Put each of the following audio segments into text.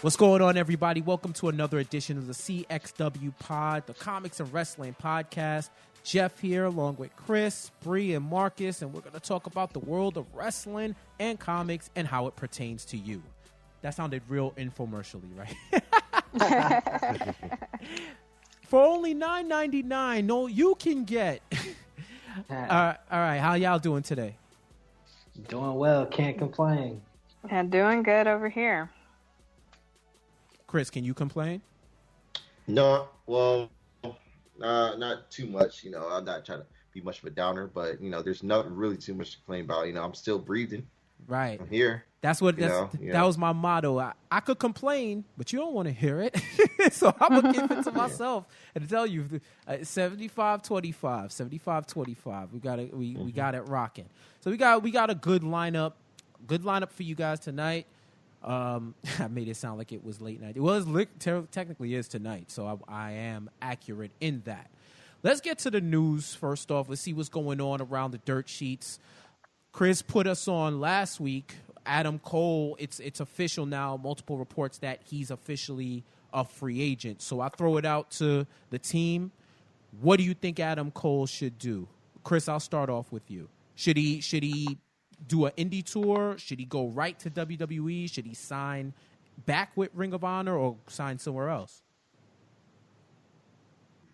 What's going on, everybody? Welcome to another edition of the CxWPod, the Comics and Wrestling Podcast. Jeff here, along with Chris, Bree, and Marcus, and we're going to talk about the world of wrestling and comics and how it pertains to you. That sounded real infomercially, right? For only $9.99, no, you can get. All right, how y'all doing today? Doing well, can't complain. And doing good over here. Chris, can you complain? No, well, not too much. I'm not trying to be much of a downer, but there's not really too much to complain about. I'm still breathing. Right. I'm here. That was my motto. I could complain, but you don't want to hear it. So I'm going to keep it to myself and tell you 75-25, 75-25. We got it rocking. So we got a good lineup for you guys tonight. I made it sound like it was late night. It was technically is tonight, so I am accurate in that. Let's get to the news first off. Let's see what's going on around the dirt sheets. Chris put us on last week. Adam Cole, it's official now. Multiple reports that he's officially a free agent. So I throw it out to the team. What do you think Adam Cole should do? Chris, I'll start off with you. Should he do an indie tour? Should he go right to WWE? Should he sign back with Ring of Honor or sign somewhere else?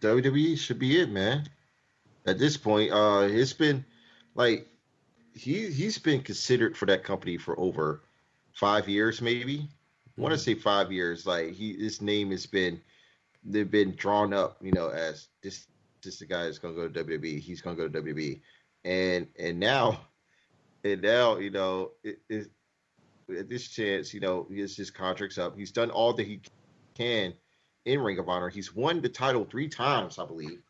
WWE should be it, man. At this point, it's been like he's been considered for that company for over 5 years, maybe. I want to say 5 years. Like his name they've been drawn up, as this the guy that's gonna go to WWE. He's gonna go to WWE, and now. And now, at this chance, his contract's up. He's done all that he can in Ring of Honor. He's won the title 3 times, I believe.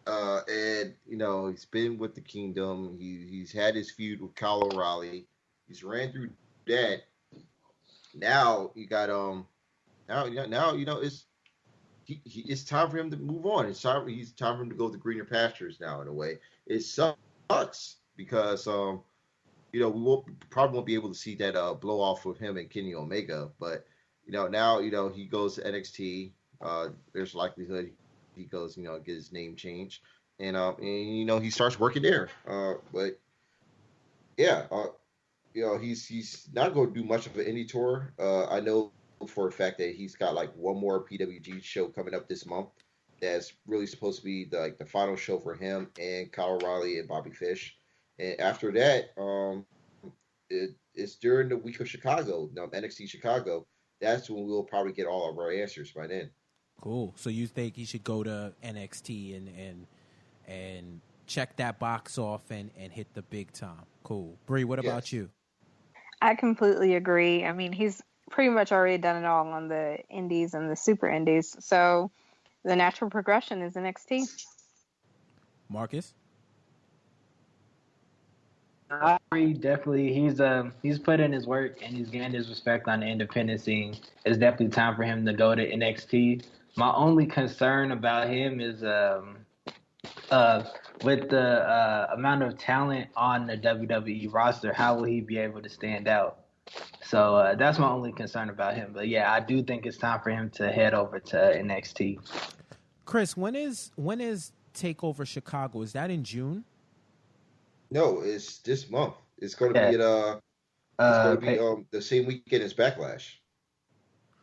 And he's been with the Kingdom. He's had his feud with Kyle O'Reilly. He's ran through that. Now you got it's time for him to move on. It's time for him to go to greener pastures now. In a way, it sucks because we probably won't be able to see that blow off with him and Kenny Omega. But, now, he goes to NXT. There's likelihood he goes, get his name changed. And he starts working there. But, yeah, he's not going to do much of an indie tour. I know for a fact that he's got, one more PWG show coming up this month. That's really supposed to be, the final show for him and Kyle O'Reilly and Bobby Fish. And after that, it's during the week of Chicago, NXT Chicago. That's when we'll probably get all of our answers by then. Cool. So you think he should go to NXT and check that box off and hit the big time? Cool. Bree, what about you? I completely agree. I mean, he's pretty much already done it all on the indies and the super indies. So the natural progression is NXT. Marcus? I agree, definitely. He's put in his work and he's gained his respect on the independent scene. It's definitely time for him to go to NXT. My only concern about him is with the amount of talent on the WWE roster, how will he be able to stand out? So that's my only concern about him. But yeah, I do think it's time for him to head over to NXT. Chris, when is TakeOver Chicago? Is that in June? No, it's this month. It's going to be the same weekend as Backlash.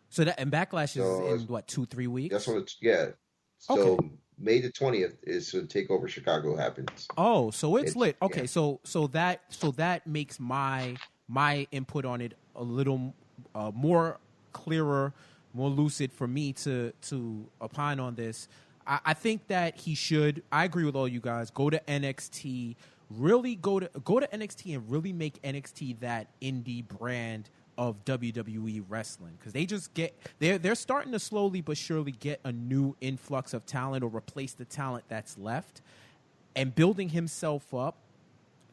So that Backlash is in what 2-3 weeks? That's when So okay. May the 20th is when TakeOver Chicago happens. Oh, so it's lit. Okay, yeah. so that makes my input on it a little more clearer, more lucid for me to opine on this. I think that he should. I agree with all you guys. Go to NXT. Really go to NXT and really make NXT that indie brand of WWE wrestling, because they're starting to slowly but surely get a new influx of talent or replace the talent that's left, and building himself up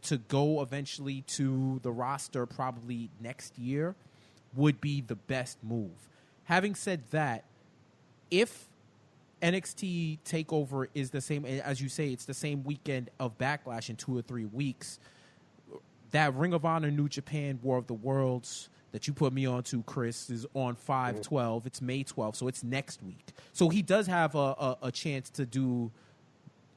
to go eventually to the roster probably next year would be the best move. Having said that, if NXT TakeOver is the same, as you say, it's the same weekend of Backlash in 2 or 3 weeks, that Ring of Honor New Japan War of the Worlds, that you put me on to, Chris, is on 5/12. It's May 12th, so it's next week. So he does have a chance to do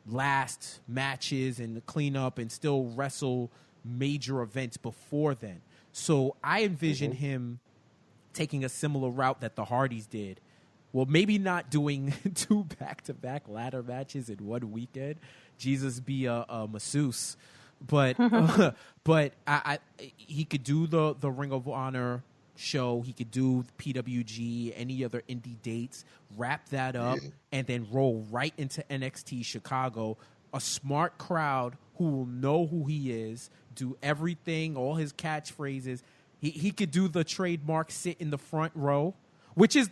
last matches and clean up and still wrestle major events before then. So I envision him taking a similar route that the Hardys did. Well, maybe not doing 2 back-to-back ladder matches in one weekend. Jesus be a masseuse. But he could do the Ring of Honor show. He could do PWG, any other indie dates, wrap that up, and then roll right into NXT Chicago. A smart crowd who will know who he is, do everything, all his catchphrases. He could do the trademark sit in the front row, which is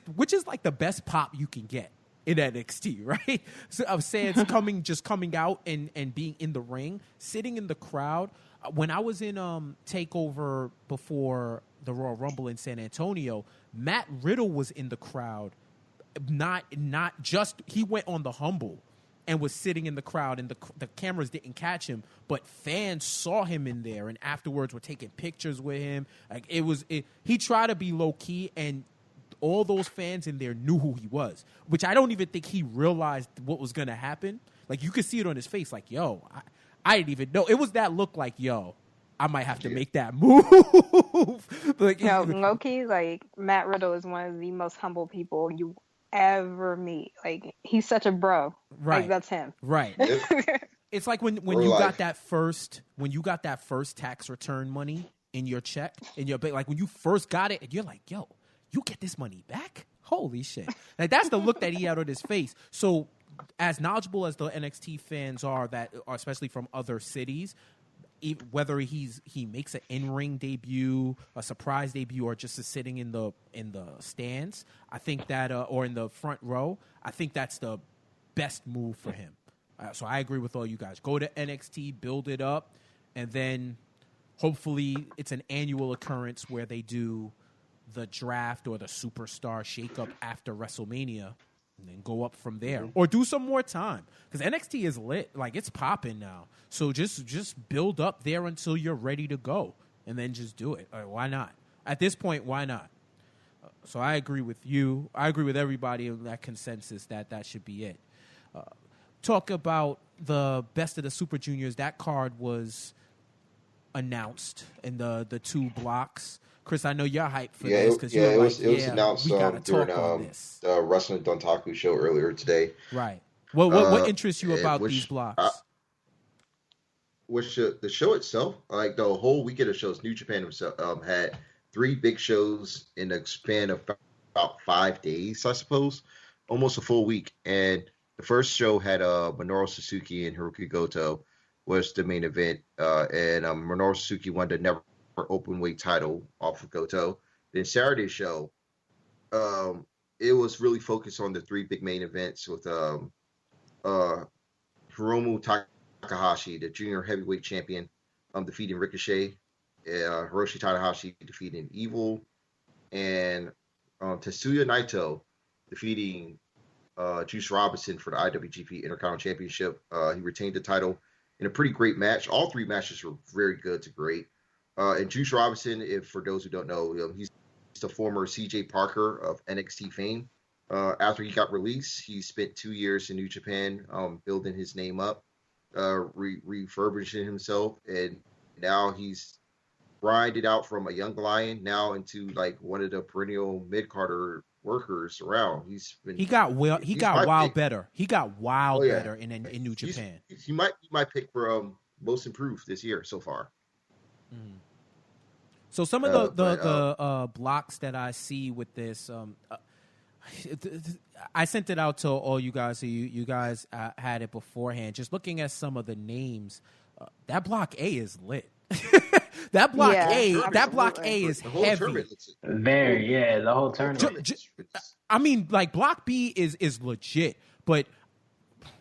like the best pop you can get in NXT, right? So I'm saying it's coming out and being in the ring, sitting in the crowd. When I was in TakeOver before the Royal Rumble in San Antonio, Matt Riddle was in the crowd. Not just he went on the Humble and was sitting in the crowd, and the cameras didn't catch him, but fans saw him in there, and afterwards were taking pictures with him. Like he tried to be low key, and all those fans in there knew who he was, which I don't even think he realized what was going to happen. Like, you could see it on his face, like, yo, I didn't even know. It was that look like, yo, I might have to make that move. Like, no, low-key, like, Matt Riddle is one of the most humble people you ever meet. Like, he's such a bro. Right. Like, that's him. Right. It's like when you got that first tax return money in your check, like when you first got it, and you're like, yo, you get this money back? Holy shit. Like, that's the look that he had on his face. So as knowledgeable as the NXT fans are, especially from other cities, whether he makes an in-ring debut, a surprise debut, or just is sitting in the stands, I think that or in the front row, I think that's the best move for him. So I agree with all you guys. Go to NXT, build it up, and then hopefully it's an annual occurrence where they do the draft or the superstar shakeup after WrestleMania, and then go up from there, or do some more time, because NXT is lit, like it's popping now. So just build up there until you're ready to go, and then just do it. Why not? At this point, why not? So I agree with you. I agree with everybody in that consensus that should be it. Talk about the Best of the Super Juniors. That card was announced in the 2 blocks. Chris, I know you're hyped for this because it was announced during the Wrestling Dontaku show earlier today. Right. What interests you about these blocks? The show itself, like the whole weekend of shows, New Japan himself had 3 big shows in a span of about 5 days, I suppose, almost a full week. And the first show had Minoru Suzuki and Hiroki Goto was the main event, and Minoru Suzuki won the never open weight title off of Goto. Then Saturday's show, it was really focused on the 3 big main events with Hiromu Takahashi, the junior heavyweight champion, defeating Ricochet, Hiroshi Tanahashi defeating Evil, and Tetsuya Naito defeating Juice Robinson for the IWGP Intercontinental Championship. He retained the title in a pretty great match. All 3 matches were very good to great. And Juice Robinson, for those who don't know, he's the former CJ Parker of NXT fame. After he got released, he spent 2 years in New Japan building his name up, refurbishing himself, and now he's grinded out from a young lion now into like one of the perennial mid-carder workers around. He got wild better. He got wild better in New Japan. He might be my pick for most improved this year so far. Mm. So some of the blocks that I see with this, I sent it out to all you guys, so you guys had it beforehand. Just looking at some of the names, that block A is lit. That block A is heavy. Very, the whole tournament. I mean, like block B is legit, but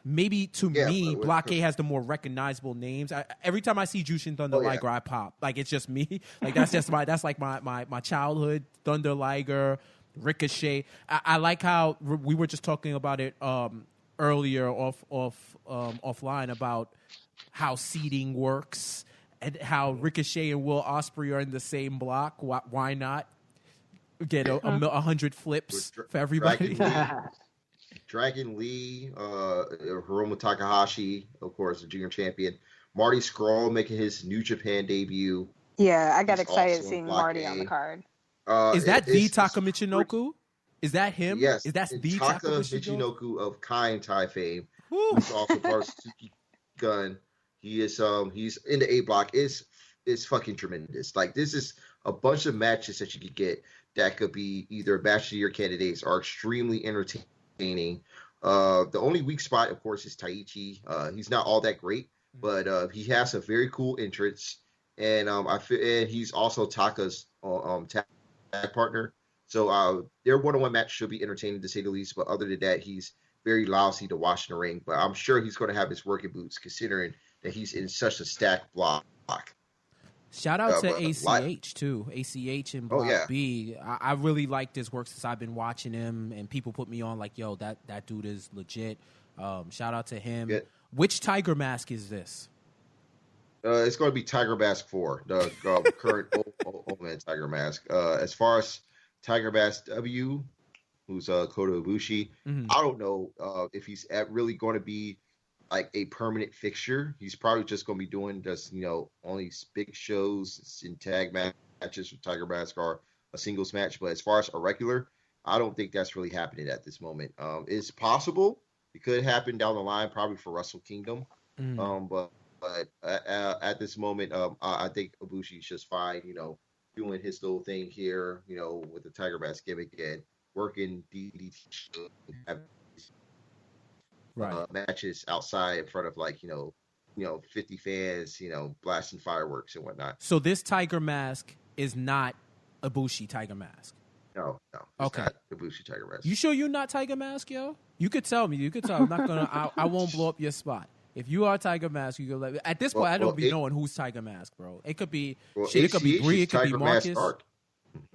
maybe to me, Block A has the more recognizable names. Every time I see Jushin Thunder Liger, I pop. Like, it's just me. Like, that's my childhood. Thunder Liger, Ricochet. I like how we were just talking about it earlier offline about how seeding works and how Ricochet and Will Ospreay are in the same block. Why not? Get 100 flips for everybody. Dragon Lee, Hiromu Takahashi, of course, the junior champion. Marty Scurll making his New Japan debut. Yeah, I got He's excited also seeing Block Marty A. on the card. Is that the Taka Michinoku? Is that him? Yes. Is that the Taka Taka Michinoku? Michinoku of Kai and Tai fame, Woo. who's also part of Suzuki Gun. He is he's in the A block. Is fucking tremendous. Like, this is a bunch of matches that you could get that could be either match of the year candidates, are extremely entertaining. The only weak spot, of course, is Taichi. He's not all that great, but he has a very cool entrance, and and he's also Taka's tag partner. So their one-on-one match should be entertaining to say the least. But other than that, he's very lousy to watch in the ring. But I'm sure he's going to have his working boots, considering that he's in such a stacked block. Shout out to ACH too. ACH and Block B. I really like this work since I've been watching him, and people put me on like, yo, that dude is legit. Shout out to him. Yeah. Which Tiger Mask is this? It's going to be Tiger Mask 4, the current old man Tiger Mask. As far as Tiger Mask W, who's Kota Ibushi, I don't know if he's really going to be like a permanent fixture. He's probably just going to be doing just, only big shows in tag matches with Tiger Mask or a singles match. But as far as a regular, I don't think that's really happening at this moment. It's possible. It could happen down the line, probably for Wrestle Kingdom. But at this moment, I think Ibushi's just fine, doing his little thing here, with the Tiger Mask gimmick and working DDT matches outside in front of 50 fans, blasting fireworks and whatnot. So this Tiger Mask is not Ibushi Tiger Mask. No. Okay. Not Ibushi Tiger Mask. You sure you're not Tiger Mask, yo? You could tell me. I'm not gonna. I won't blow up your spot. If you are Tiger Mask, you can let. At this point, I don't be knowing who's Tiger Mask, bro. It could be shit. It could be Bree. It could be Marcus.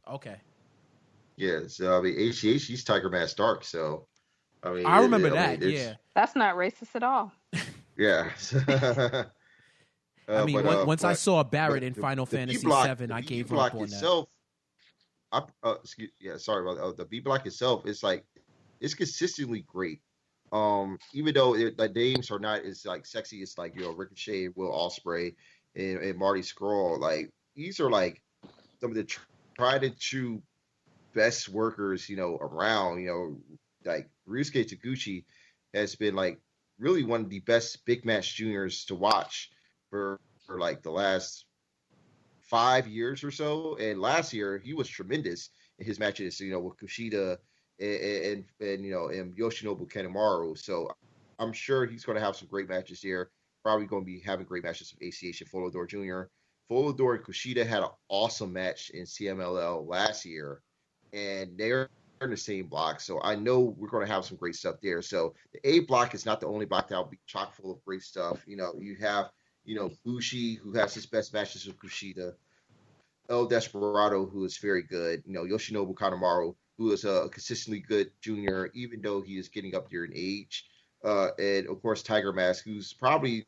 Okay. Yeah. So HGH, he's Tiger Mask Dark. So I remember that. Yeah. That's not racist at all. Yeah. Once I saw Barrett in Final Fantasy VII, I gave up on that. Sorry about that. The B block itself is it's consistently great. Even though the names are not as sexy, it's Ricochet, Will Ospreay, and Marty Scurll. These are some of the tried and true best workers around. Ryusuke Taguchi has been really one of the best big match juniors to watch for the last 5 years or so. And last year he was tremendous in his matches, with Kushida and Yoshinobu Kanemaru. So I'm sure he's going to have some great matches here. Probably going to be having great matches with ACH and Folador Jr. Folador and Kushida had an awesome match in CMLL last year, and they're in the same block. So I know we're going to have some great stuff there. So the A block is not the only block that will be chock full of great stuff. You have, Bushi, who has his best matches with Kushida, El Desperado, who is very good, Yoshinobu Kanemaru, who is a consistently good junior, even though he is getting up there in age. And, of course, Tiger Mask, who's probably,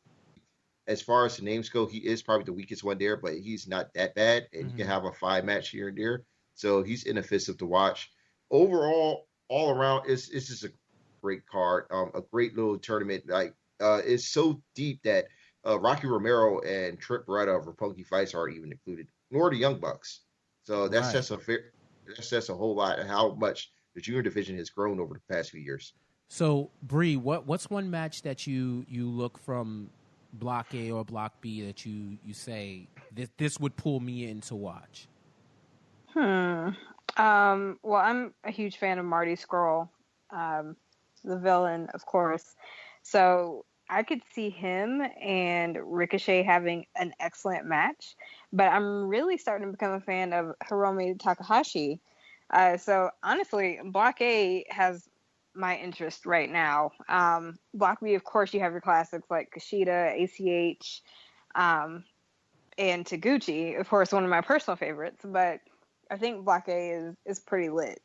as far as the names go, he is probably the weakest one there, but he's not that bad, and he can have a 5-match here and there. So he's inoffensive to watch. Overall, all around, it's just a great card, a great little tournament. It's so deep that Rocky Romero and Trent Beretta of Roppongi Fights aren't even included, nor the Young Bucks. So that's just a whole lot of how much the junior division has grown over the past few years. So, Bree, what's one match that you look from Block A or Block B that you say this would pull me in to watch? Well, I'm a huge fan of Marty Scurll, the villain, of course. So I could see him and Ricochet having an excellent match. But I'm really starting to become a fan of Hiromu Takahashi. So honestly, Block A has my interest right now. Block B, of course, you have your classics like Kushida, ACH, and Taguchi. Of course, one of my personal favorites. But I think Block A is pretty lit.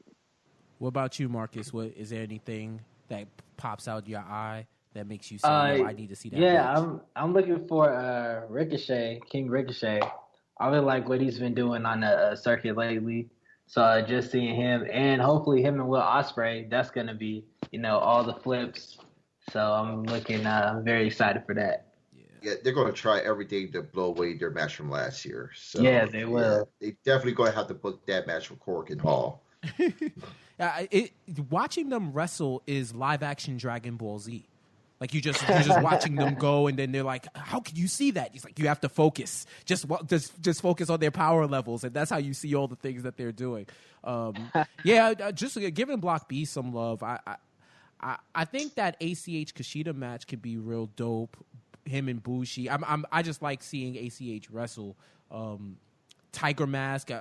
What about you, Marcus? Is there anything that pops out your eye that makes you say, I need to see that? Yeah, match? I'm looking for Ricochet, King Ricochet. I really like what he's been doing on the circuit lately. So just seeing him and hopefully him and Will Ospreay, that's gonna be all the flips. So I'm looking very excited for that. Yeah, they're going to try everything to blow away their match from last year. So Yeah, they will. they definitely going to have to book that match with Cork and Hall. Watching them wrestle is live action Dragon Ball Z. Like you're just watching them go, and then they're like, "How can you see that?" It's like you have to focus. Just focus on their power levels, and that's how you see all the things that they're doing. Just giving Block B some love. I think that ACH Kushida match could be real dope. Him and Bushi. I just like seeing ACH wrestle. Tiger Mask.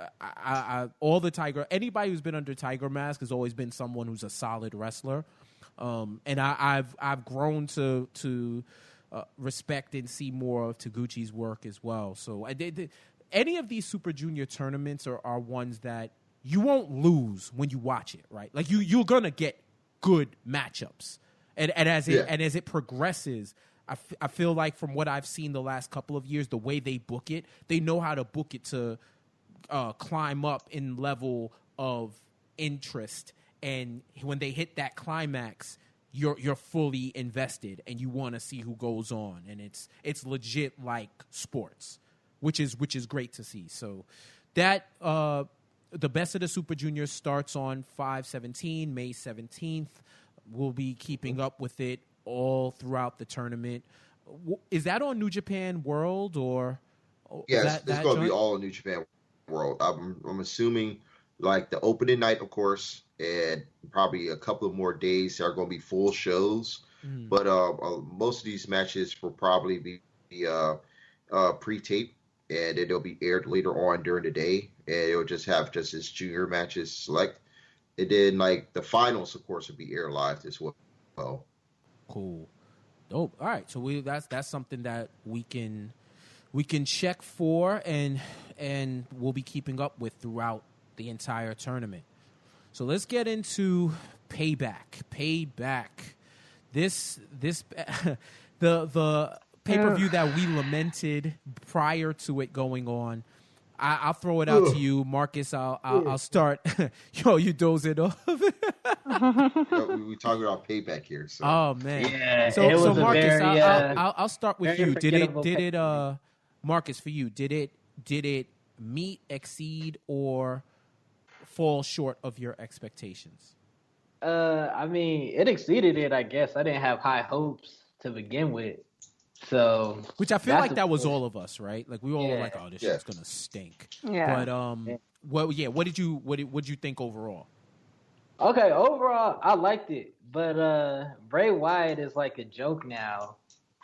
All the Tiger. Anybody who's been under Tiger Mask has always been someone who's a solid wrestler. And I've grown to respect and see more of Taguchi's work as well. So any of these Super Junior tournaments are ones that you won't lose when you watch it, right? Like you're gonna get good matchups, and as it progresses. I feel like from what I've seen the last couple of years, the way they book it, they know how to book it to climb up in level of interest. And when they hit that climax, you're fully invested, and you want to see who goes on. And it's legit like sports, which is great to see. So that the Best of the Super Juniors starts on 5/17, May 17th. We'll be keeping up with it all throughout the tournament. Is that on New Japan World or? Yes, it's going to be all on New Japan World. I'm assuming like the opening night, of course, and probably a couple of more days are going to be full shows. Mm-hmm. But most of these matches will probably be pre-taped, and it'll be aired later on during the day, and it'll just have its junior matches select. And then like the finals, of course, will be aired live as well. Cool. Dope. All right. So that's something that we can check for and we'll be keeping up with throughout the entire tournament. So let's get into Payback. This the pay-per-view that we lamented prior to it going on. I'll throw it out to you, Marcus. I'll start. Yo, you dozing off. We talking about Payback here. So. Oh man. Yeah. So Marcus, I'll start with you. Did it Marcus, for you, did it meet, exceed, or fall short of your expectations? I mean, it exceeded it, I guess. I didn't have high hopes to begin with. So, which I feel like that was all of us, right? Like we all were like, "Oh, this shit's gonna stink." Yeah. But what did you think overall? Okay, overall, I liked it, but Bray Wyatt is like a joke now.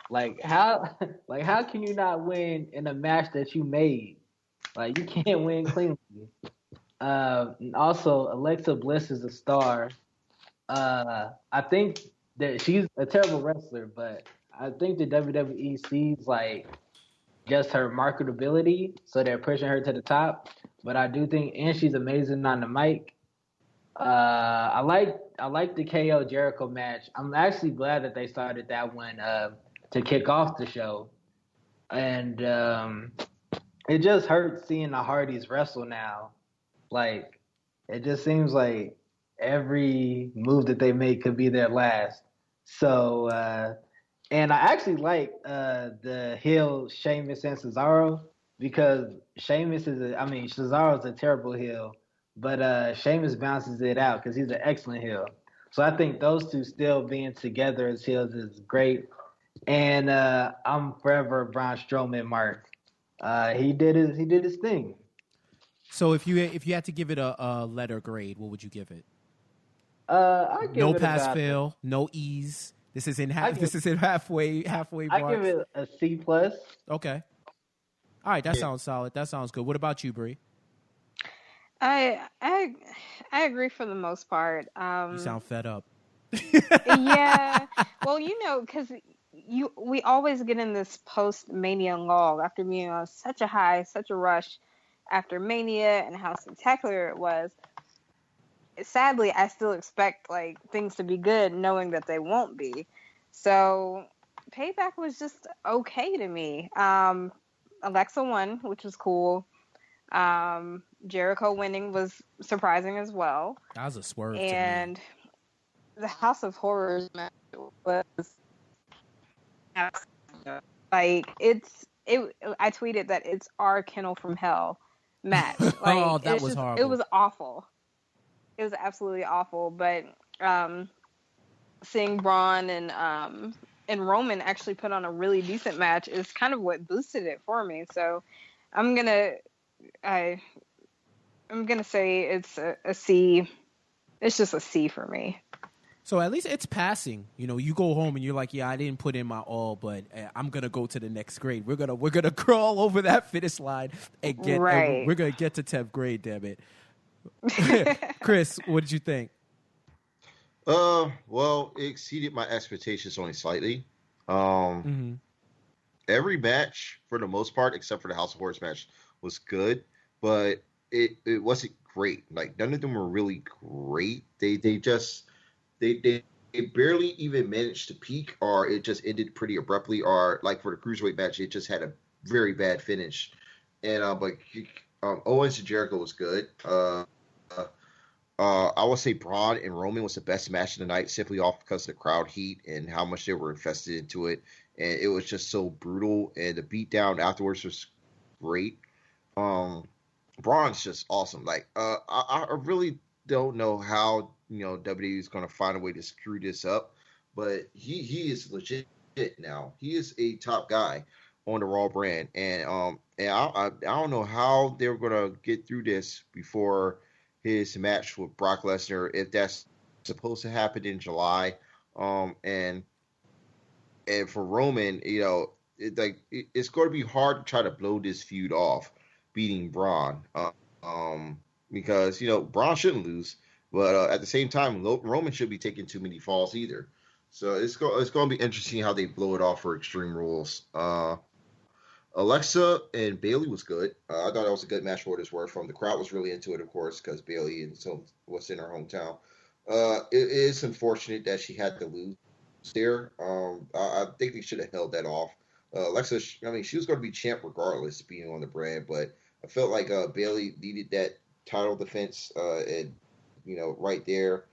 Like how can you not win in a match that you made? Like you can't win cleanly. Also, Alexa Bliss is a star. I think that she's a terrible wrestler, but I think the WWE sees like just her marketability, so they're pushing her to the top. But I do think, and she's amazing on the mic. I like the KO Jericho match. I'm actually glad that they started that one to kick off the show, and it just hurts seeing the Hardys wrestle now. Like it just seems like every move that they make could be their last. So. And I actually like the heel Sheamus and Cesaro because Cesaro's a terrible heel, but Sheamus bounces it out because he's an excellent heel. So I think those two still being together as heels is great. And I'm forever a Braun Strowman mark. He did his thing. So if you had to give it a letter grade, what would you give it? I give no it pass fail, no ease. This is in halfway mark. I give it a C+. Okay. All right, that sounds solid. That sounds good. What about you, Bree? I agree for the most part. You sound fed up. Yeah. Well, because we always get in this post-Mania lull after being on such a high, such a rush after Mania and how spectacular it was. Sadly, I still expect like things to be good, knowing that they won't be. So, Payback was just okay to me. Alexa won, which was cool. Jericho winning was surprising as well. That was a swerve And to me. the House of Horrors match was like I tweeted that it's our Kennel from Hell match. Like That was horrible. It was awful. It was absolutely awful. But seeing Braun and Roman actually put on a really decent match is kind of what boosted it for me. So I'm gonna say it's a C. It's just a C for me. So at least it's passing. You know, you go home and you're like, yeah, I didn't put in my all, but I'm gonna go to the next grade. We're gonna crawl over that finish line and get. Right. And we're gonna get to 10th grade. Damn it, Chris. What did you think? Well, it exceeded my expectations only slightly. Every match, for the most part, except for the House of Horrors match, was good, but it wasn't great. Like, none of them were really great. They barely even managed to peak, or it just ended pretty abruptly, or like for the Cruiserweight match, it just had a very bad finish. And but Owens and Jericho was good. I would say Braun and Roman was the best match of the night, simply off because of the crowd heat and how much they were invested into it. And it was just so brutal. And the beatdown afterwards was great. Braun's just awesome. Like, I really don't know how, WWE is going to find a way to screw this up, but he is legit now. He is a top guy on the Raw brand. And I don't know how they're going to get through this before his match with Brock Lesnar, if that's supposed to happen in July. And for Roman, it's going to be hard to try to blow this feud off, beating Braun, because Braun shouldn't lose, but at the same time, Roman shouldn't be taking too many falls either. So it's going to be interesting how they blow it off for Extreme Rules. Alexa and Bayley was good. I thought that was a good match for what it's worth. The crowd was really into it, of course, because Bayley was in her hometown. It is unfortunate that she had to lose there. I think they should have held that off. Alexa, she was going to be champ regardless, being on the brand, but I felt like Bayley needed that title defense, and right there,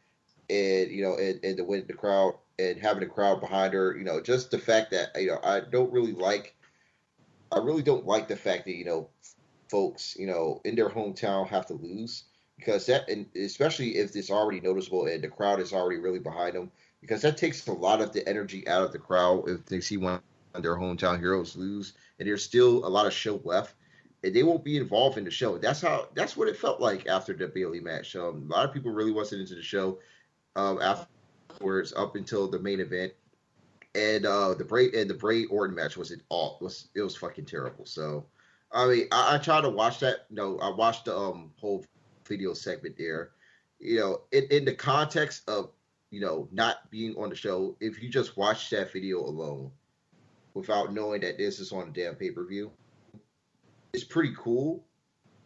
and and to win the crowd and having the crowd behind her. Just the fact that I really don't like the fact that folks in their hometown have to lose, because that, and especially if it's already noticeable and the crowd is already really behind them, because that takes a lot of the energy out of the crowd if they see one of their hometown heroes lose, and there's still a lot of show left, and they won't be involved in the show. That's what it felt like after the Bayley match. A lot of people really wasn't into the show afterwards, up until the main event. And the Bray Orton match was fucking terrible. So, I mean, I tried to watch that. I watched the whole video segment there. In the context of not being on the show, if you just watch that video alone, without knowing that this is on a damn pay-per-view, it's pretty cool.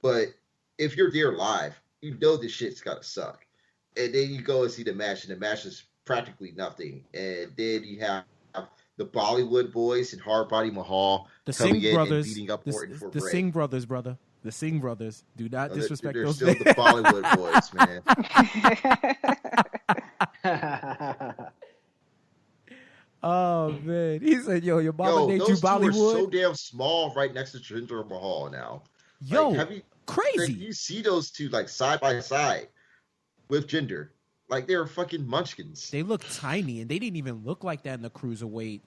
But if you're there live, this shit's gotta suck. And then you go and see the match, and the match is practically nothing. And then you have the Bollywood boys and Hardbody Mahal coming in and beating up Orton for Bray. The Singh brothers, brother. The Singh brothers. Do not disrespect those. They're still the Bollywood boys, man. Oh, man. He said, your mama named you Bollywood? Those two are so damn small right next to Jinder Mahal now. Crazy. You see those two, side by side with Jinder. They're fucking munchkins. They look tiny, and they didn't even look like that in the Cruiserweight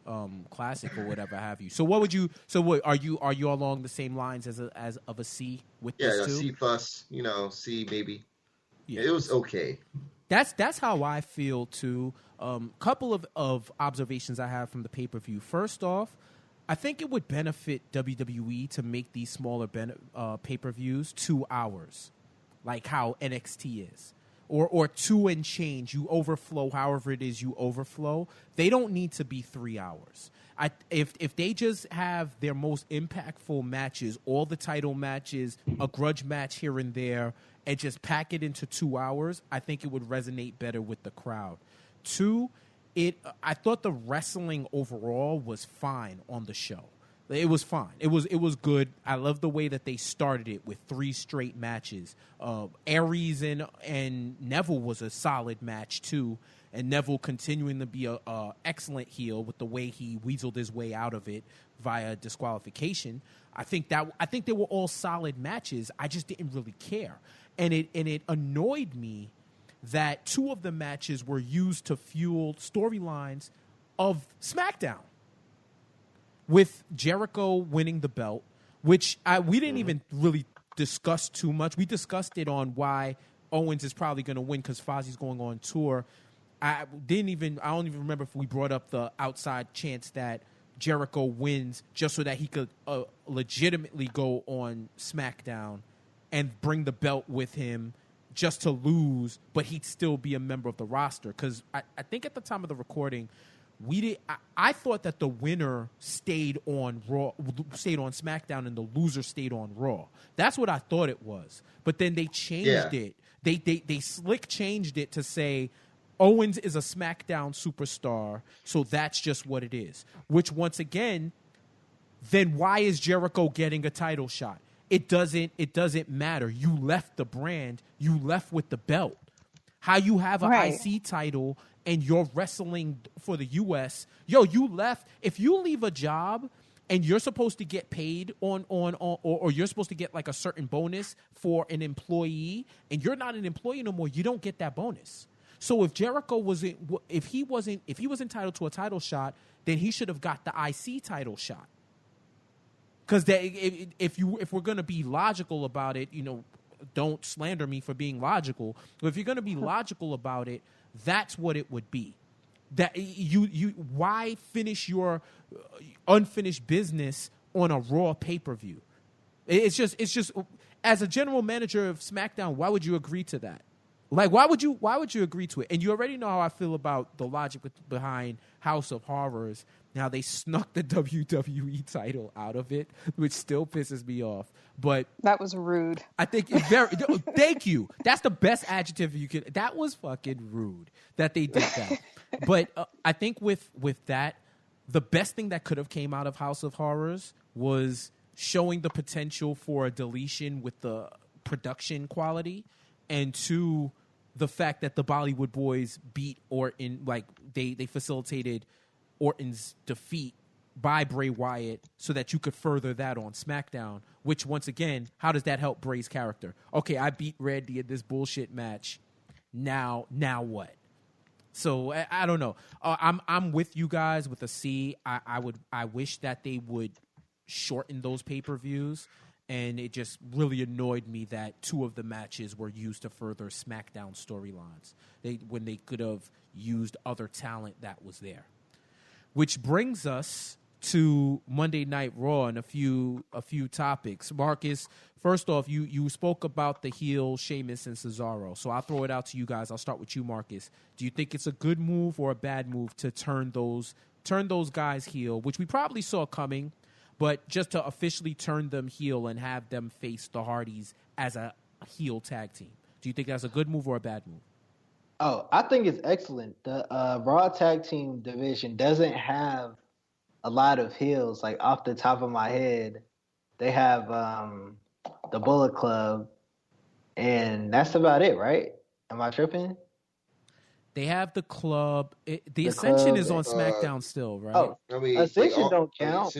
Classic or whatever have you. So what would you? So what are you along the same lines as of a C with this too? C plus, C maybe. Yeah, it was okay. That's how I feel too. Couple of observations I have from the pay-per-view. First off, I think it would benefit WWE to make these smaller pay-per-views 2 hours, like how NXT is. Or 2 and change, you overflow, however it is you overflow. They don't need to be 3 hours. If they just have their most impactful matches, all the title matches, a grudge match here and there, and just pack it into 2 hours, I think it would resonate better with the crowd. 2, I thought the wrestling overall was fine on the show. It was fine. It was good. I love the way that they started it with 3 straight matches. Aries and Neville was a solid match too, and Neville continuing to be a excellent heel with the way he weaseled his way out of it via disqualification. I think they were all solid matches. I just didn't really care, and it annoyed me that 2 of the matches were used to fuel storylines of SmackDown. With Jericho winning the belt, which we didn't even really discuss too much. We discussed it on why Owens is probably going to win because Fozzie's going on tour. I don't even remember if we brought up the outside chance that Jericho wins just so that he could legitimately go on SmackDown and bring the belt with him just to lose, but he'd still be a member of the roster. Because I think at the time of the recording, I thought that the winner stayed on SmackDown and the loser stayed on Raw. That's what I thought it was. But then they changed it. They slick changed it to say Owens is a SmackDown superstar, so that's just what it is. Which once again, then why is Jericho getting a title shot? It doesn't matter. You left the brand. You left with the belt. How you have an IC title and you're wrestling for the U.S. You left. If you leave a job and you're supposed to get paid or you're supposed to get like a certain bonus for an employee, and you're not an employee no more, you don't get that bonus. So if Jericho if he was entitled to a title shot, then he should have got the IC title shot. Because if we're gonna be logical about it, don't slander me for being logical. But if you're gonna be logical about it, that's what it would be. That why finish your unfinished business on a Raw pay-per-view? It's just as a general manager of SmackDown, why would you agree to that? Like, why would you agree to it? And you already know how I feel about the logic behind House of Horrors. Now, they snuck the WWE title out of it, which still pisses me off. But that was rude. I think it's very. Thank you. That's the best adjective you could. That was fucking rude that they did that. But I think with that, the best thing that could have came out of House of Horrors was showing the potential for a deletion with the production quality, and 2, the fact that the Bollywood Boys beat Orton, like they facilitated Orton's defeat by Bray Wyatt so that you could further that on SmackDown, which once again, how does that help Bray's character? Okay, I beat Randy in this bullshit match. Now what? So I don't know. I'm with you guys with a C. I wish that they would shorten those pay-per-views, and it just really annoyed me that 2 of the matches were used to further SmackDown storylines. When they could have used other talent that was there. Which brings us to Monday Night Raw and a few topics. Marcus, first off, you spoke about the heel Sheamus and Cesaro. So I'll throw it out to you guys. I'll start with you, Marcus. Do you think it's a good move or a bad move to turn those guys heel, which we probably saw coming, but just to officially turn them heel and have them face the Hardys as a heel tag team? Do you think that's a good move or a bad move? Oh, I think it's excellent. The Raw Tag Team division doesn't have a lot of heels. Like, off the top of my head, they have the Bullet Club, and that's about it, right? Am I tripping? They have the club. The Ascension is on SmackDown still, right? Oh, I mean, Ascension don't count.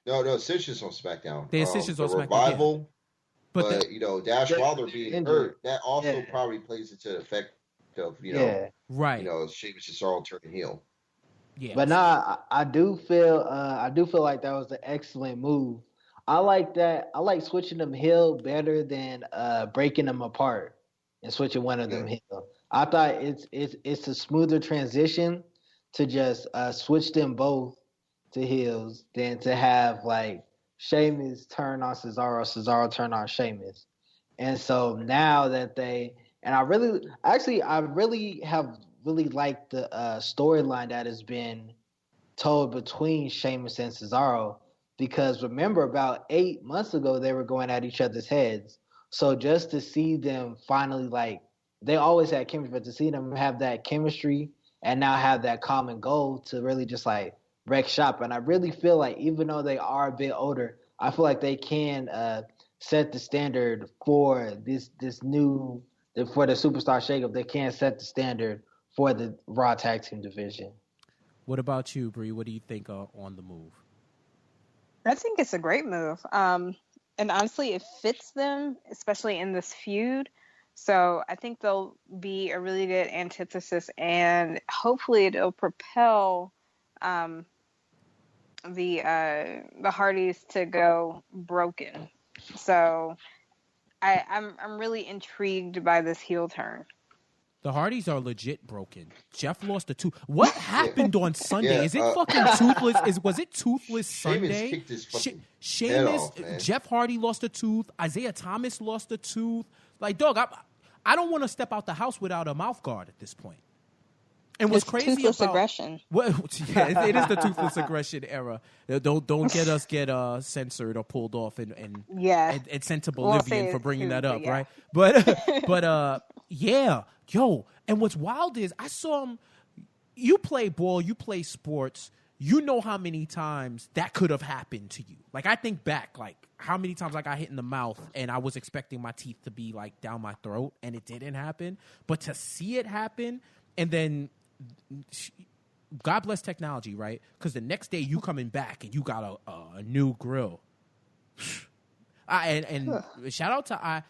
No, Ascension's on SmackDown. The Ascension's on SmackDown. Revival, yeah. but Dash Wilder being hurt, that also probably plays into the effect of right. Sheamus and Cesaro turning heel. Yeah, but I do feel like that was an excellent move. I like that. I like switching them heel better than breaking them apart and switching one of them heel. I thought it's a smoother transition to just switch them both to heels than to have like Sheamus turn on Cesaro, Cesaro turn on Sheamus. And so now that I really have liked the storyline that has been told between Sheamus and Cesaro, because remember about 8 months ago they were going at each other's heads. So just to see them finally, like, they always had chemistry, but to see them have that chemistry and now have that common goal to really just like wreck shop. And I really feel like even though they are a bit older, I feel like they can set the standard for this new for the superstar shakeup. They can set the standard for the Raw Tag Team division. What about you, Bree? What do you think on the move? I think it's a great move. And honestly, it fits them, especially in this feud. So I think they'll be a really good antithesis, and hopefully it'll propel the Hardys to go broken. So I'm really intrigued by this heel turn. The Hardys are legit broken. Jeff lost a tooth. What happened on Sunday? Is it fucking toothless? Was it toothless Sunday? Kicked his fucking Sheamus, head off, man. Jeff Hardy lost a tooth. Isaiah Thomas lost a tooth. Like, dog, I don't want to step out the house without a mouth guard at this point. And what's crazy toothless about aggression? Yeah, it is the toothless aggression era. Don't get us censored or pulled off and sent to Bolivian for bringing that up, right? But yeah, yo. And what's wild is I saw him. You play ball, you play sports. You know how many times that could have happened to you. Like, I think back, like, how many times I got hit in the mouth and I was expecting my teeth to be, like, down my throat, and it didn't happen. But to see it happen, and then, God bless technology, right? Because the next day you coming back and you got a new grill. And shout out to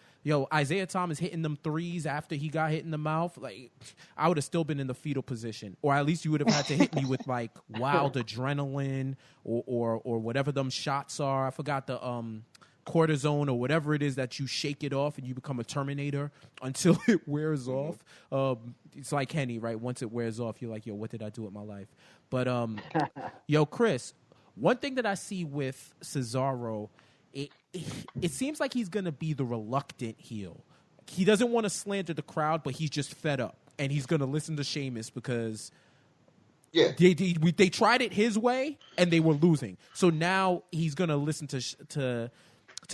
Isaiah Thomas hitting them threes after he got hit in the mouth. Like, I would have still been in the fetal position, or at least you would have had to hit me with like wild adrenaline or whatever them shots are. I forgot the cortisone or whatever it is that you shake it off and you become a Terminator until it wears off. It's like Henny, right? Once it wears off, you're like, yo, what did I do with my life? But yo, Chris, one thing that I see with Cesaro. It seems like he's going to be the reluctant heel. He doesn't want to slander the crowd, but he's just fed up. And he's going to listen to Sheamus because they tried it his way and they were losing. So now he's going to listen to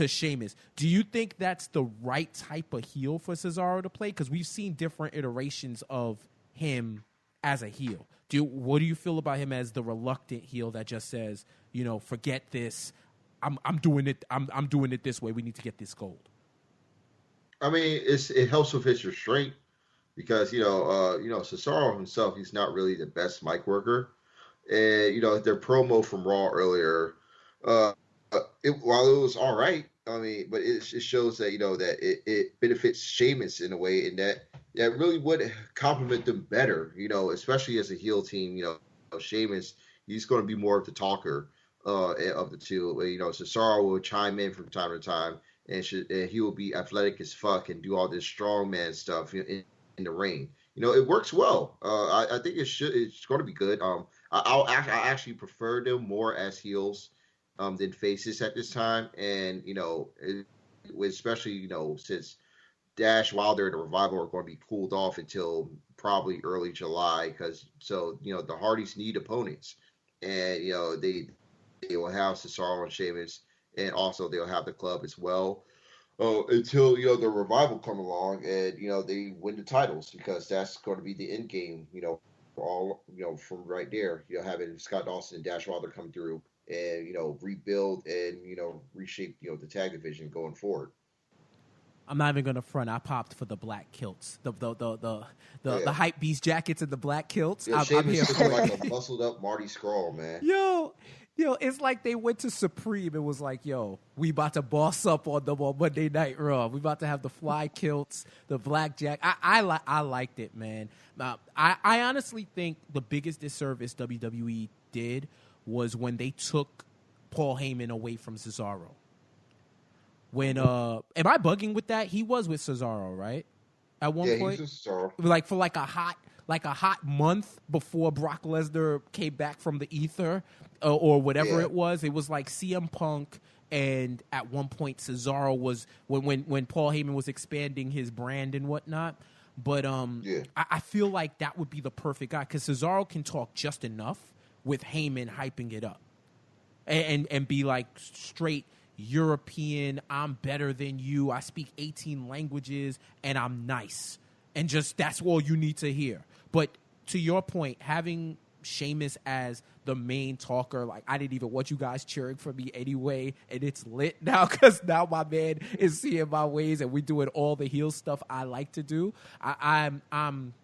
Sheamus. Do you think that's the right type of heel for Cesaro to play? Because we've seen different iterations of him as a heel. What do you feel about him as the reluctant heel that just says, forget this, I'm doing it. I'm doing it this way. We need to get this gold. I mean, it helps with his restraint because Cesaro himself, he's not really the best mic worker, and their promo from Raw earlier, while it was all right, I mean, but it shows that that it benefits Sheamus in a way, and that really would complement them better, especially as a heel team. Sheamus, he's going to be more of the talker of the two. Cesaro will chime in from time to time, and he will be athletic as fuck and do all this strongman stuff in the ring. It works well. I think it's going to be good. I actually prefer them more as heels than faces at this time, and especially since Dash Wilder and the Revival are going to be cooled off until probably early July, the Hardys need opponents, and they will have Cesaro and Sheamus, and also they'll have the club as well until the Revival come along and they win the titles, because that's going to be the end game. All from right there, having Scott Dawson and Dash Wilder come through and rebuild and reshape the tag division going forward. I'm not even gonna front. I popped for the black kilts, the hype beast jackets and the black kilts. Yeah, I'm here for it. Like a muscled up Marty Scurll, man. Yo, it's like they went to Supreme and was like, yo, we about to boss up on them on Monday Night Raw. We about to have the fly kilts, the black jack. I liked it, man. I honestly think the biggest disservice WWE did was when they took Paul Heyman away from Cesaro. When am I bugging with that? He was with Cesaro, right? At one point, he was with Cesaro. Like for a hot month before Brock Lesnar came back from the ether or whatever it was. It was like CM Punk, and at one point Cesaro was when Paul Heyman was expanding his brand and whatnot. But I feel like that would be the perfect guy, because Cesaro can talk just enough with Heyman hyping it up and be like straight European, I'm better than you, I speak 18 languages, and I'm nice. And just that's all you need to hear. But to your point, having Sheamus as the main talker. Like, I didn't even want you guys cheering for me anyway, and it's lit now because now my man is seeing my ways, and we're doing all the heel stuff I like to do. I'm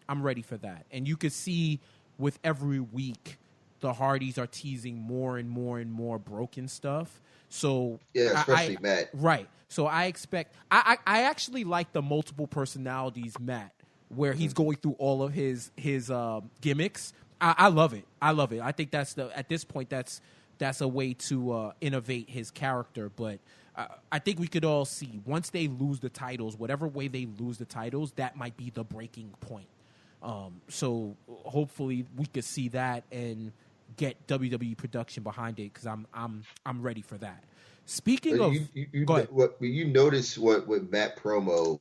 ready for that, and you can see with every week the Hardys are teasing more and more and more broken stuff. So yeah, especially Matt. Right. So I expect. I actually like the multiple personalities Matt, where he's going through all of his gimmicks. I love it. I think at this point that's a way to innovate his character. But I think we could all see once they lose the titles, whatever way they lose the titles, that might be the breaking point. So hopefully we could see that and get WWE production behind it because I'm ready for that. Speaking of, go ahead. You notice what Matt promo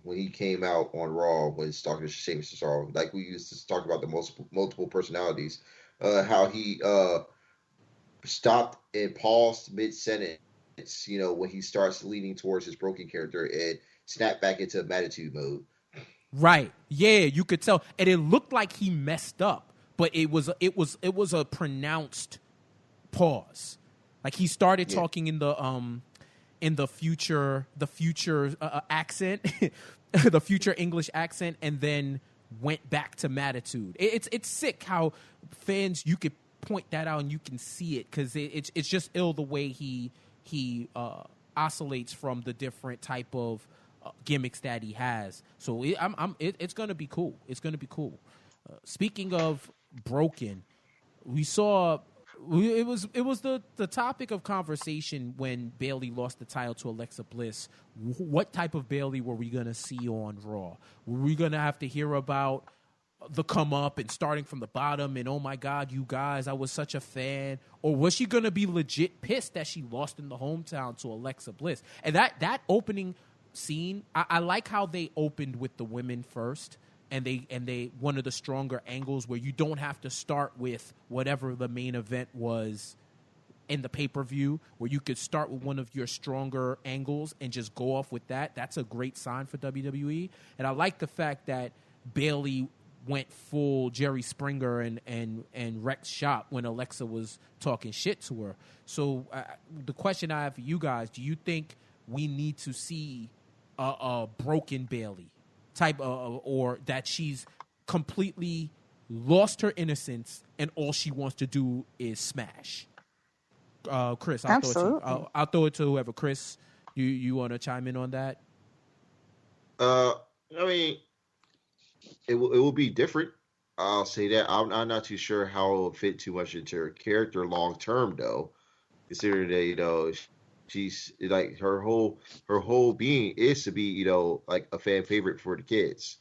when he came out on Raw when he's talking to Sheamus Cesaro, like we used to talk about the multiple personalities, how he stopped and paused mid sentence, when he starts leaning towards his broken character and snapped back into Matitude mode. Right. Yeah, you could tell, and it looked like he messed up, but it was a pronounced pause. Like he started talking in the future accent, the future English accent, and then went back to Matitude. It's sick how fans, you could point that out and you can see it because it's just ill the way he oscillates from the different type of gimmicks that he has. So it's gonna be cool. It's gonna be cool. Speaking of broken, we saw. It was the topic of conversation when Bayley lost the title to Alexa Bliss. What type of Bayley were we going to see on Raw? Were we going to have to hear about the come up and starting from the bottom and, oh, my God, you guys, I was such a fan? Or was she going to be legit pissed that she lost in the hometown to Alexa Bliss? And that opening scene, I like how they opened with the women first. And they one of the stronger angles where you don't have to start with whatever the main event was in the pay-per-view, where you could start with one of your stronger angles and just go off with that. That's a great sign for WWE. And I like the fact that Bayley went full Jerry Springer and wrecked shop when Alexa was talking shit to her. So the question I have for you guys, do you think we need to see a broken Bayley? Type or that she's completely lost her innocence and all she wants to do is smash. Chris, I'll throw it to whoever. Chris, you want to chime in on that? I mean, it will be different. I'll say that. I'm not too sure how it will fit too much into her character long term, though. Considering that she's like her whole being is to be like a fan favorite for the kids,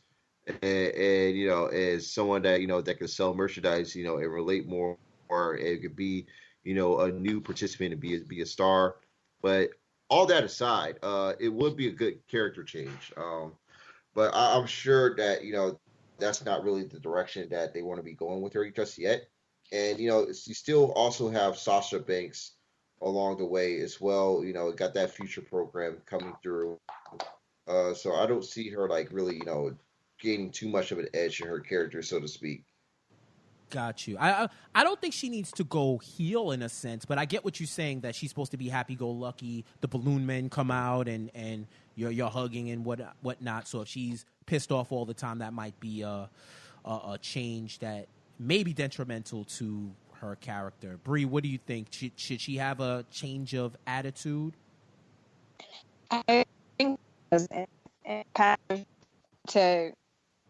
and as someone that that can sell merchandise and relate more, or it could be a new participant and be a star. But all that aside, it would be a good character change. But I'm sure that that's not really the direction that they want to be going with her just yet. And you still also have Sasha Banks along the way as well. Got that future program coming through. So I don't see her like really, gaining too much of an edge in her character, so to speak. Got you. I don't think she needs to go heel in a sense, but I get what you're saying, that she's supposed to be happy-go-lucky. The balloon men come out and you're hugging and whatnot. So if she's pissed off all the time, that might be a change that may be detrimental to her character. Bree, what do you think? Should she have a change of attitude? I think kind of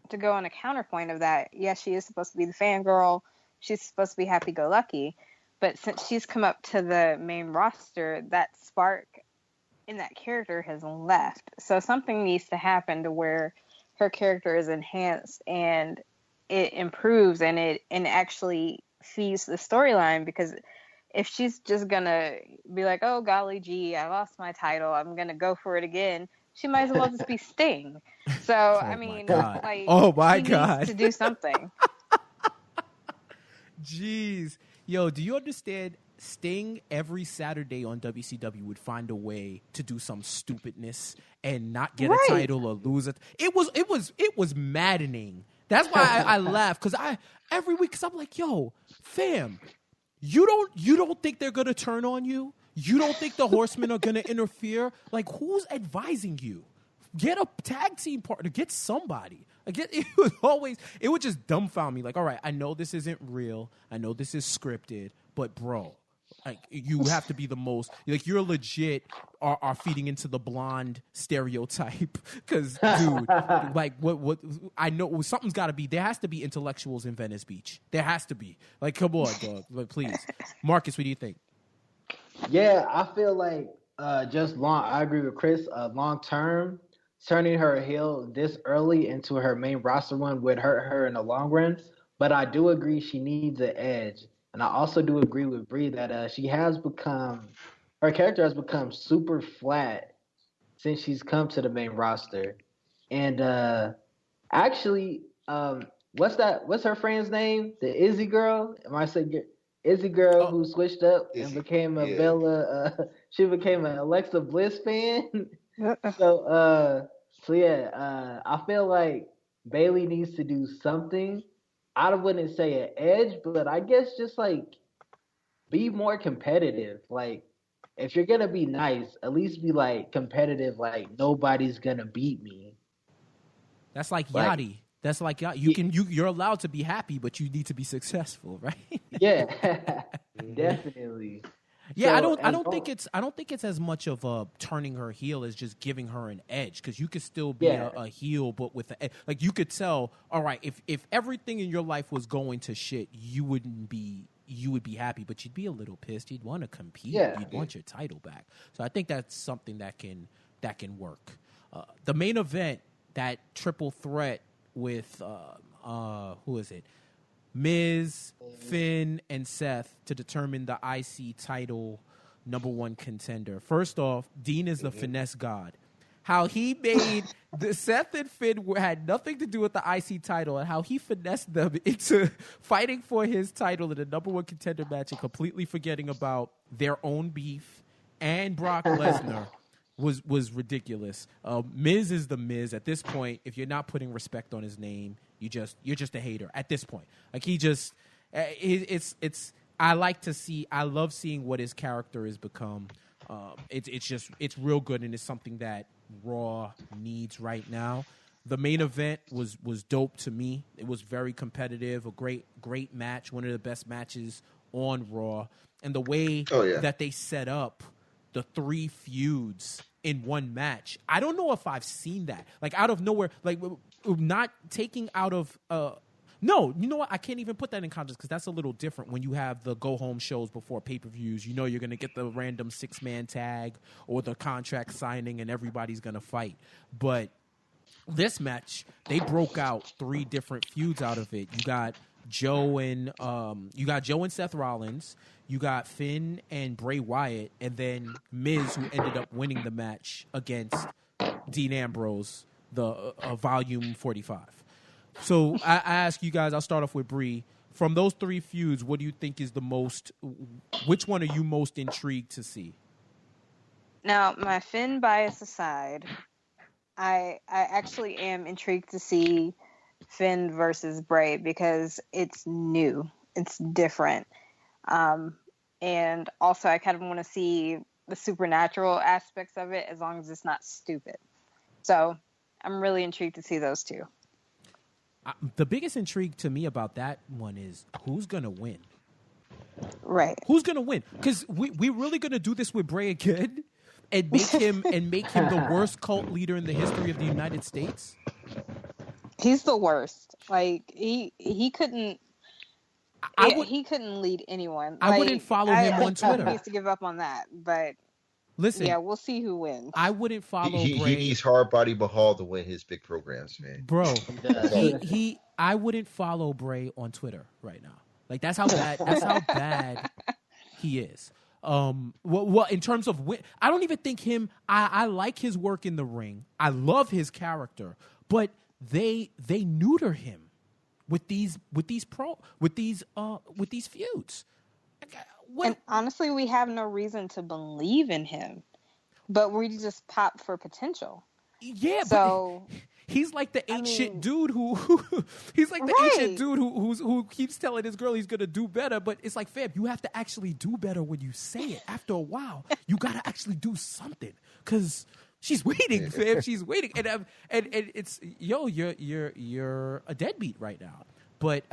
to go on a counterpoint of that, yes, she is supposed to be the fangirl. She's supposed to be happy-go-lucky. But since she's come up to the main roster, that spark in that character has left. So something needs to happen to where her character is enhanced and it improves and it actually feeds the storyline. Because if she's just gonna be like, oh golly gee, I lost my title, I'm gonna go for it again, she might as well just be Sting. So I mean, like, needs to do something. Jeez, yo, do you understand? Sting every Saturday on WCW would find a way to do some stupidness and not get a title or lose it. It was maddening That's why I laugh, because every week, because I'm like, yo, fam, you don't think they're gonna turn on you? You don't think the Horsemen are gonna interfere? Like, who's advising you? Get a tag team partner. Get somebody. It would just dumbfound me. Like, all right, I know this isn't real. I know this is scripted, but bro, like, you have to be the most, like, you're legit are feeding into the blonde stereotype. Because, dude, like, what I know, something's got to be. There has to be intellectuals in Venice Beach. There has to be. Like, come on, dog. Like, please, Marcus, what do you think? Yeah, I feel like I agree with Chris. Long term, turning her heel this early into her main roster run would hurt her in the long run. But I do agree she needs an edge. And I also do agree with Brie that her character has become super flat since she's come to the main roster. And actually, what's her friend's name? The Izzy girl? Am I saying Izzy girl who switched up and became a Bella? She became an Alexa Bliss fan. So yeah, I feel like Bayley needs to do something. I wouldn't say an edge, but I guess just like be more competitive. Like, if you're gonna be nice, at least be like competitive. Like, nobody's gonna beat me. That's like Yachty. That's like you're allowed to be happy, but you need to be successful, right? Yeah, definitely. Yeah, so, I don't think it's as much of turning her heel as just giving her an edge, because you could still be a heel, but with the like, you could tell, all right, if everything in your life was going to shit, you would be happy, but you'd be a little pissed. You'd want to compete. Yeah. You'd want your title back. So I think that's something that can work. The main event, that triple threat with who is it? Miz, Finn, and Seth to determine the IC title #1 contender. First off, Dean is the finesse god. How he made Seth and Finn had nothing to do with the IC title, and how he finessed them into fighting for his title in a #1 contender match and completely forgetting about their own beef and Brock Lesnar was ridiculous. Miz is the Miz at this point. If you're not putting respect on his name, you're just a hater at this point. Like, he just I love seeing what his character has become. It's real good, and it's something that Raw needs right now. The main event was dope to me. It was very competitive, a great match, one of the best matches on Raw, and the way that they set up the 3 feuds in one match. I don't know if I've seen that. Like, out of nowhere, like, not taking out of no, you know what? I can't even put that in context, because that's a little different when you have the go-home shows before pay-per-views. You know you're going to get the random 6-man tag or the contract signing, and everybody's going to fight. But this match, they broke out 3 different feuds out of it. You got Joe and Seth Rollins. You got Finn and Bray Wyatt, and then Miz, who ended up winning the match against Dean Ambrose, the Volume 45. So I ask you guys, I'll start off with Bree. From those 3 feuds, what do you think is which one are you most intrigued to see? Now, my Finn bias aside, I actually am intrigued to see Finn versus Bray, because it's new. It's different. And also, I kind of want to see the supernatural aspects of it, as long as it's not stupid. So I'm really intrigued to see those 2. The biggest intrigue to me about that one is who's going to win. Right. Who's going to win? Because we're really going to do this with Bray again and make him the worst cult leader in the history of the United States? He's the worst. Like, he couldn't... he couldn't lead anyone. I wouldn't follow him on Twitter. He needs to give up on that, but... Listen, yeah, we'll see who wins. I wouldn't follow Bray. He needs Hard Body Mahal to win his big programs, man. Bro, I wouldn't follow Bray on Twitter right now. Like, that's how bad he is. Well, in terms of I don't even think him. I like his work in the ring. I love his character, but they neuter him with these feuds. And honestly, we have no reason to believe in him, but we just pop for potential. Yeah. So He's like the ancient dude who he's like the ancient dude who keeps telling his girl he's gonna do better, but it's like, fam, you have to actually do better when you say it. After a while, you gotta actually do something because she's waiting, fam. She's waiting, and it's you're a deadbeat right now. But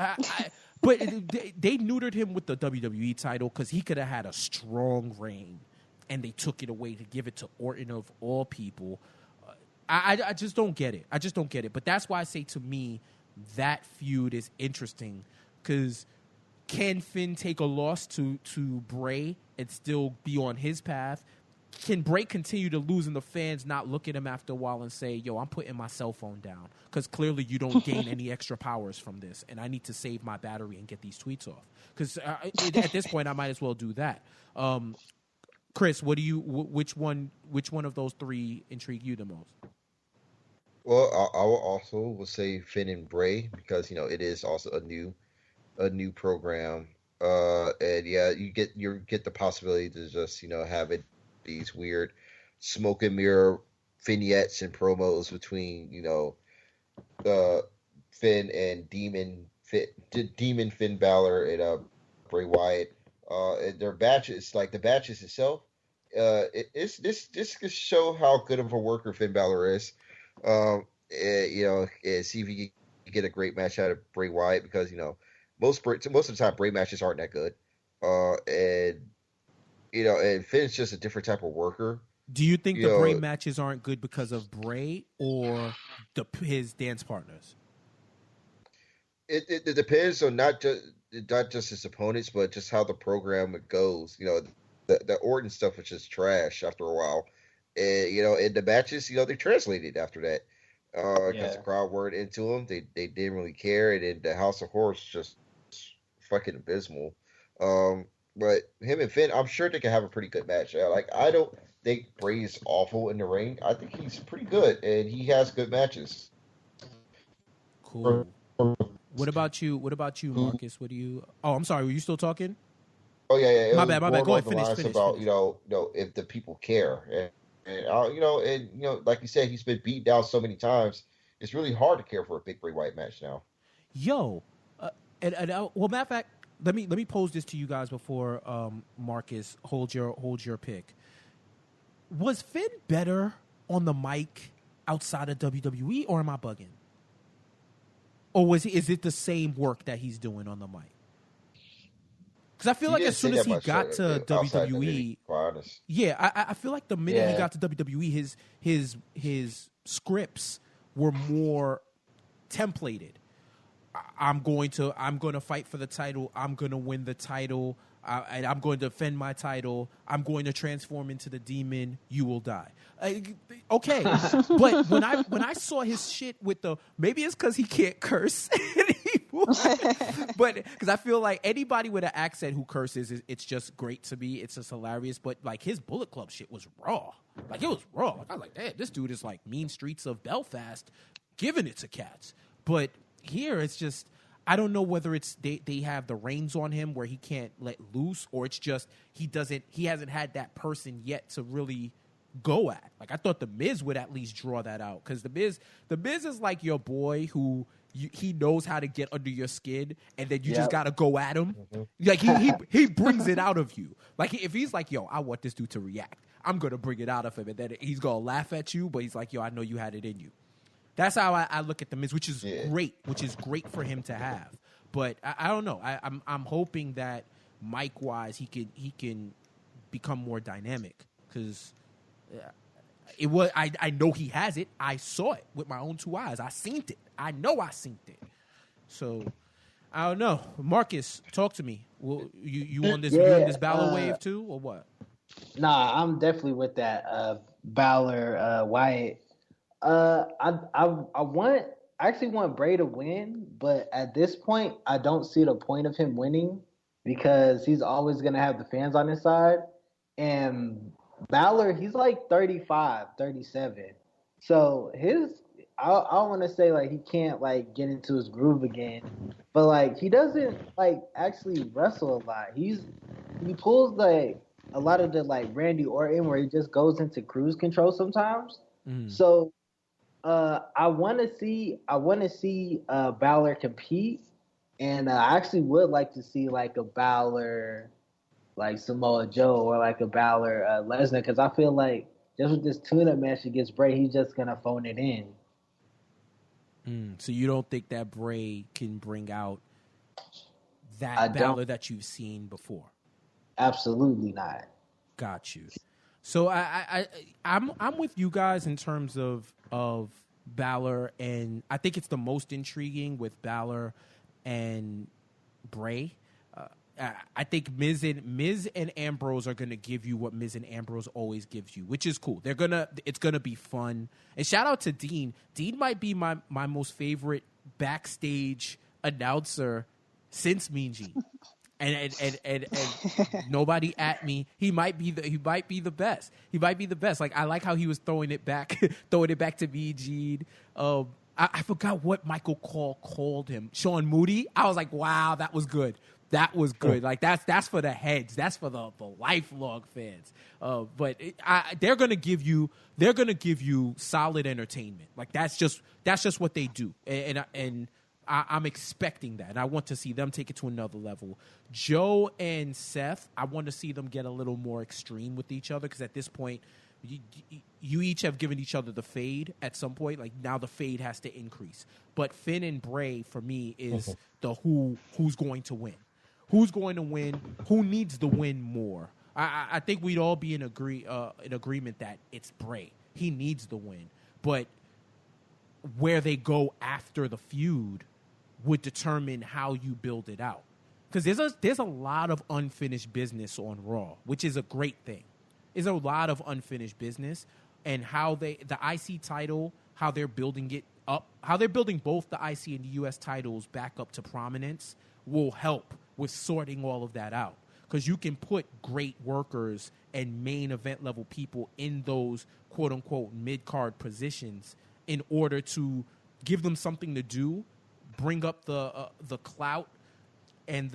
but they neutered him with the WWE title because he could have had a strong reign, and they took it away to give it to Orton of all people. I just don't get it. I just don't get it. But that's why I say, to me, that feud is interesting because can Finn take a loss to Bray and still be on his path? Can Bray continue to lose and the fans not look at him after a while and say, yo, I'm putting my cell phone down because clearly you don't gain any extra powers from this and I need to save my battery and get these tweets off? Because at this point, I might as well do that. Chris, which one of those three intrigue you the most? Well, I will say Finn and Bray because it is also a new program, and yeah, you get the possibility to just have these weird smoke and mirror vignettes and promos between Finn and Demon Finn Balor and Bray Wyatt. And their batches, like the batches itself, this could show how good of a worker Finn Balor is. And see if he can get a great match out of Bray Wyatt because most of the time Bray matches aren't that good. And Finn's just a different type of worker. Do you think the Bray matches aren't good because of Bray or his dance partners? It depends on not just his opponents, but just how the program goes. The Orton stuff was just trash after a while. And the matches, they translated after that because the crowd weren't into them. They didn't really care, and then the House of Horrors just fucking abysmal. But him and Finn, I'm sure they can have a pretty good match. I don't think Bray's awful in the ring. I think he's pretty good, and he has good matches. Cool. What about you, Marcus? What do you? Oh, I'm sorry. Were you still talking? Oh yeah. My bad. Go ahead. Finish. About if the people care. And like you said, he's been beat down so many times. It's really hard to care for a big Bray Wyatt match now. Well, matter of fact, let me pose this to you guys before Marcus holds your pick. Was Finn better on the mic outside of WWE, or am I bugging? Or is it the same work that he's doing on the mic? Because I feel like as soon as he got to WWE, I feel like the minute he got to WWE, his scripts were more templated. I'm going to fight for the title. I'm going to win the title, and I'm going to defend my title. I'm going to transform into the demon. You will die. Okay, but when I saw his shit with maybe it's because he can't curse anymore, but because I feel like anybody with an accent who curses, it's just great to me. It's just hilarious. But like his Bullet Club shit was raw. Like it was raw. Like I was like, damn, this dude is like mean streets of Belfast, giving it to cats. But here it's just, I don't know whether it's they have the reins on him where he can't let loose, or it's just he hasn't had that person yet to really go at. Like I thought the Miz would at least draw that out, because the Miz is like your boy who he knows how to get under your skin, and then you just gotta go at him. Mm-hmm. Like he brings it out of you. Like if he's like, yo, I want this dude to react, I'm gonna bring it out of him, and then he's gonna laugh at you, but he's like, yo, I know you had it in you. That's how I look at the Miz, which is great for him to have. But I don't know. I'm hoping that mic wise he can become more dynamic, because I know he has it. I saw it with my own two eyes. I seen it. I know I seen it. So I don't know. Marcus, talk to me. Well, you on this Balor wave too, or what? Nah, I'm definitely with that Balor Wyatt. I actually want Bray to win, but at this point, I don't see the point of him winning, because he's always going to have the fans on his side. And Balor, he's like 35, 37. So I want to say like he can't like get into his groove again, but like he doesn't like actually wrestle a lot. He pulls like a lot of the like Randy Orton, where he just goes into cruise control sometimes. Mm. So I want to see Balor compete, and I actually would like to see like a Balor, like Samoa Joe, or like a Balor Lesnar, because I feel like just with this tune-up match against Bray, he's just gonna phone it in. So you don't think that Bray can bring out that Balor that you've seen before? Absolutely not. Got you. So I'm with you guys in terms of Balor, and I think it's the most intriguing with Balor and Bray. I think Miz and Ambrose are gonna give you what Miz and Ambrose always gives you, which is cool. It's gonna be fun. And shout out to Dean. Dean might be my most favorite backstage announcer since Mean Gene. And nobody at me. He might be the best. He might be the best. Like, I like how he was throwing it back to Mean Gene. I forgot what Michael Cole called him. Sean Moody. I was like, wow, that was good. That was good. Like, that's for the heads. That's for the lifelong fans. But they're gonna give you solid entertainment. Like, that's just what they do. And I'm expecting that. And I want to see them take it to another level. Joe and Seth, I want to see them get a little more extreme with each other, because at this point, you each have given each other the fade at some point. Like, now the fade has to increase. But Finn and Bray, for me, is the who's going to win. Who's going to win? Who needs the win more? I think we'd all be in agreement that it's Bray. He needs the win. But where they go after the feud would determine how you build it out. Because there's a lot of unfinished business on Raw, which is a great thing. There's a lot of unfinished business, and how the IC title, how they're building it up, how they're building both the IC and the US titles back up to prominence will help with sorting all of that out. Because you can put great workers and main event level people in those quote unquote mid-card positions in order to give them something to do, bring up the clout and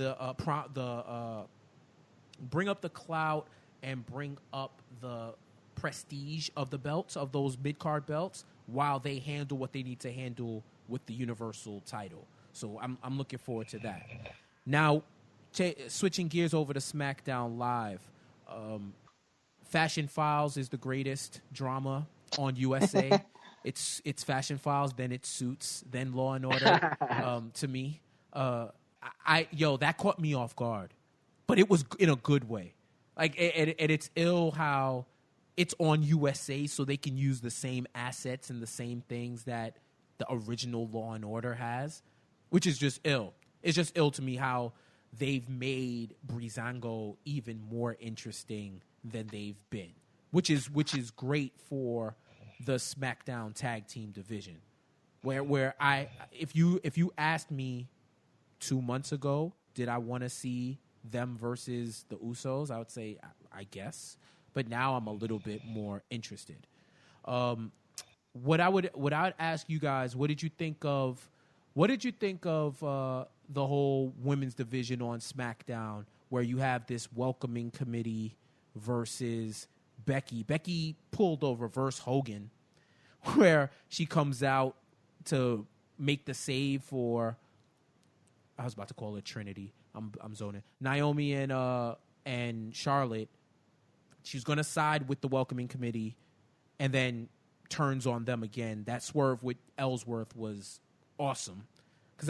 bring up the clout and bring up the prestige of the belts, of those mid-card belts, while they handle what they need to handle with the Universal title. So I'm looking forward to that. Now, switching gears over to SmackDown Live, Fashion Files is the greatest drama on USA. It's Fashion Files, then it's Suits, then Law and Order. To me, that caught me off guard, but it was in a good way. Like, and it's ill how it's on USA, so they can use the same assets and the same things that the original Law and Order has, which is just ill. It's just ill to me how they've made Breezango even more interesting than they've been, which is great for the SmackDown tag team division. Where if you asked me 2 months ago, did I want to see them versus the Usos, I would say I guess, but now I'm a little bit more interested. What I would ask you guys, what did you think of the whole women's division on SmackDown, where you have this welcoming committee versus Becky? Becky pulled a reverse Hogan, where she comes out to make the save for, I was about to call it Trinity. I'm zoning. Naomi and Charlotte. She's going to side with the welcoming committee and then turns on them again. That swerve with Ellsworth was awesome. Because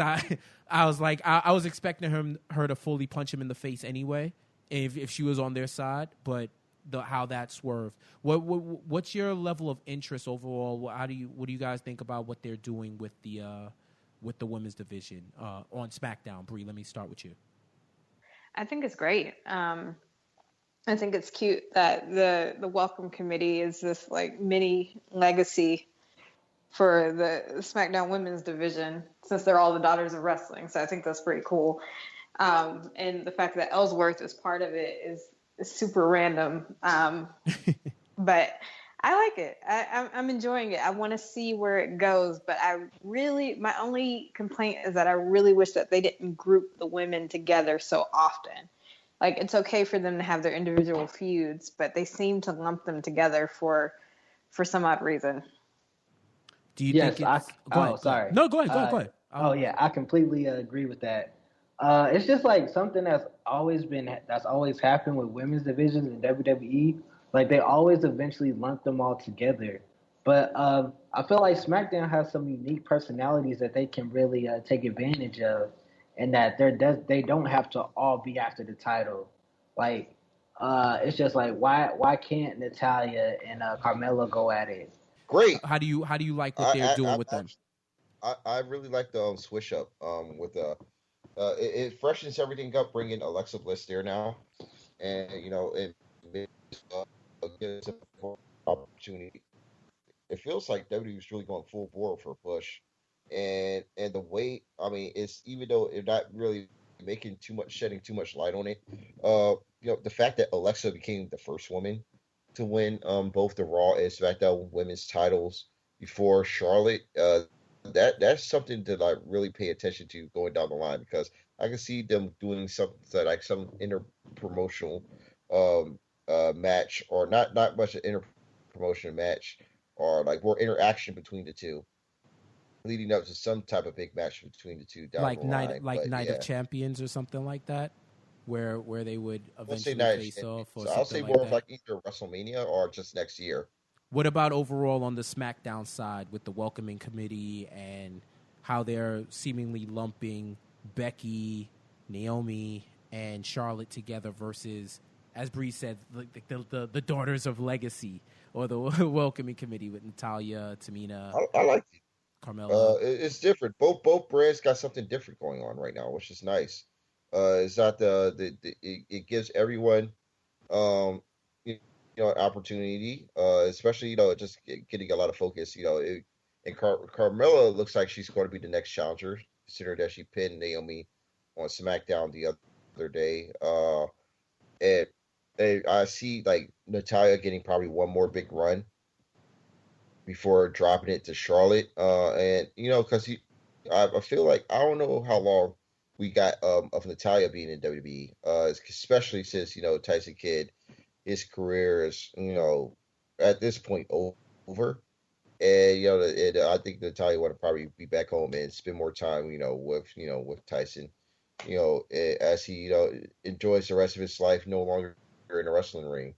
I was like, I was expecting her to fully punch him in the face anyway, if she was on their side. But how that swerved. What's your level of interest overall? What do you guys think about what they're doing with the women's division on SmackDown? Bree, let me start with you. I think it's great. I think it's cute that the welcome committee is this like mini legacy for the SmackDown women's division, since they're all the daughters of wrestling. So I think that's pretty cool. And the fact that Ellsworth is part of it is super random. But I like it. I'm enjoying it. I want to see where it goes, but my only complaint is that I really wish that they didn't group the women together so often. Like, it's okay for them to have their individual feuds, but they seem to lump them together for some odd reason. Do you Yes, think it's? Go ahead. Go ahead. sorry. No, go ahead. Go ahead. Oh yeah, I completely agree with that. It's just like something that's always happened with women's divisions in WWE. Like they always eventually lump them all together. But I feel like SmackDown has some unique personalities that they can really take advantage of, and that they don't have to all be after the title. Like it's just like why can't Natalya and Carmella go at it? Great. How do you like what they're doing with them? I really like the switch up with it freshens everything up, bringing Alexa Bliss there now, and it makes, gives a more opportunity. It feels like WWE is really going full bore for a push, and the way, I mean, it's, even though they're not really shedding too much light on it, the fact that Alexa became the first woman to win both the Raw and SmackDown women's titles before Charlotte, that's something to like really pay attention to going down the line, because I can see them doing something like some inter-promotional match, or not much an inter-promotional match, or like more interaction between the two, leading up to some type of big match between the two down Like the line. Night of Champions or something like that, where they would eventually face off, or so something I'll say like more that. of like either WrestleMania or just next year. What about overall on the SmackDown side with the welcoming committee and how they're seemingly lumping Becky, Naomi, and Charlotte together versus, as Bree said, the Daughters of Legacy, or the welcoming committee with Natalya, Tamina, I like it. Carmella. It's different. Both brands got something different going on right now, which is nice. It's not it gives everyone an opportunity, especially just getting a lot of focus. And Carmella looks like she's going to be the next challenger, considering that she pinned Naomi on SmackDown the other day. And I see like Natalya getting probably one more big run before dropping it to Charlotte. And because I feel like, I don't know how long we got of Natalya being in WWE, especially since Tyson Kidd, his career is at this point over, and I think Natalya want to probably be back home and spend more time with Tyson, as he enjoys the rest of his life no longer in the wrestling ring.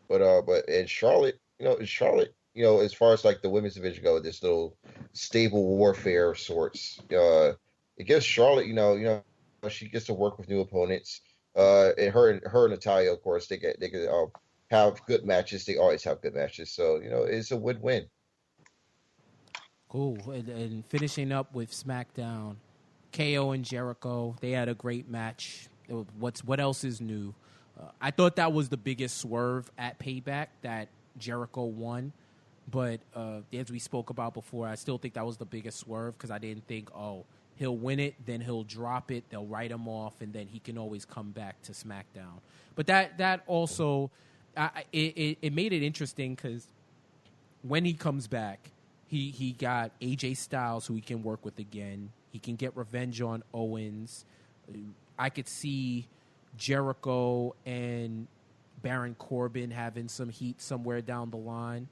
But in Charlotte, as far as like the women's division go, this little stable warfare of sorts. It gives Charlotte, she gets to work with new opponents. And her and Natalya, of course, they could have good matches. They always have good matches, so it's a win-win. Cool. And finishing up with SmackDown, KO and Jericho, they had a great match. What else is new? I thought that was the biggest swerve at Payback, that Jericho won. But as we spoke about before, I still think that was the biggest swerve, because I didn't think, he'll win it, then he'll drop it, they'll write him off, and then he can always come back to SmackDown. But that also, it made it interesting, because when he comes back, he got AJ Styles, who he can work with again. He can get revenge on Owens. I could see Jericho and Baron Corbin having some heat somewhere down the line.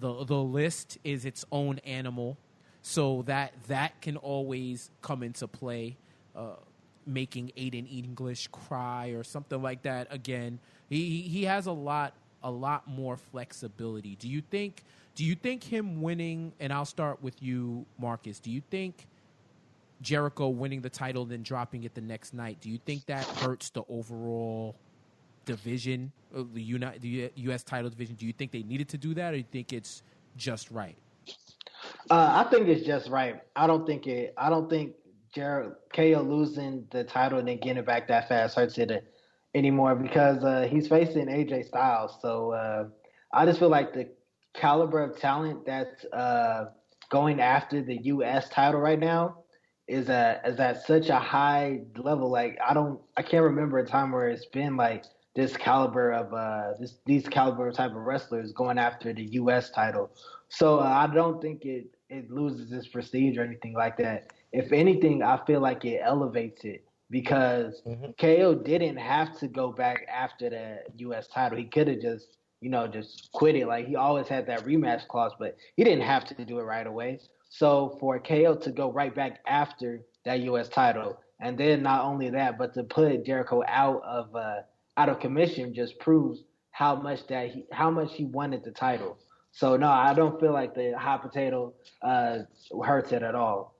The list is its own animal, so that can always come into play, making Aiden English cry or something like that. Again, he has a lot more flexibility. Do you think him winning? And I'll start with you, Marcus. Do you think Jericho winning the title and then dropping it the next night, do you think that hurts the overall division, the U.S. title division? Do you think they needed to do that, or do you think it's just right? I think it's just right. I don't think KO losing the title and then getting it back that fast hurts it anymore, because he's facing AJ Styles. So I just feel like the caliber of talent that's going after the U.S. title right now is at such a high level. Like I can't remember a time where it's been like this caliber of these caliber type of wrestlers going after the U.S. title. So I don't think it loses its prestige or anything like that. If anything, I feel like it elevates it, because KO didn't have to go back after the U.S. title. He could have just just quit it. Like he always had that rematch clause, but he didn't have to do it right away. So for KO to go right back after that U.S. title, and then not only that, but to put Jericho out of commission just proves how much he wanted the title. So no, I don't feel like the hot potato hurts it at all.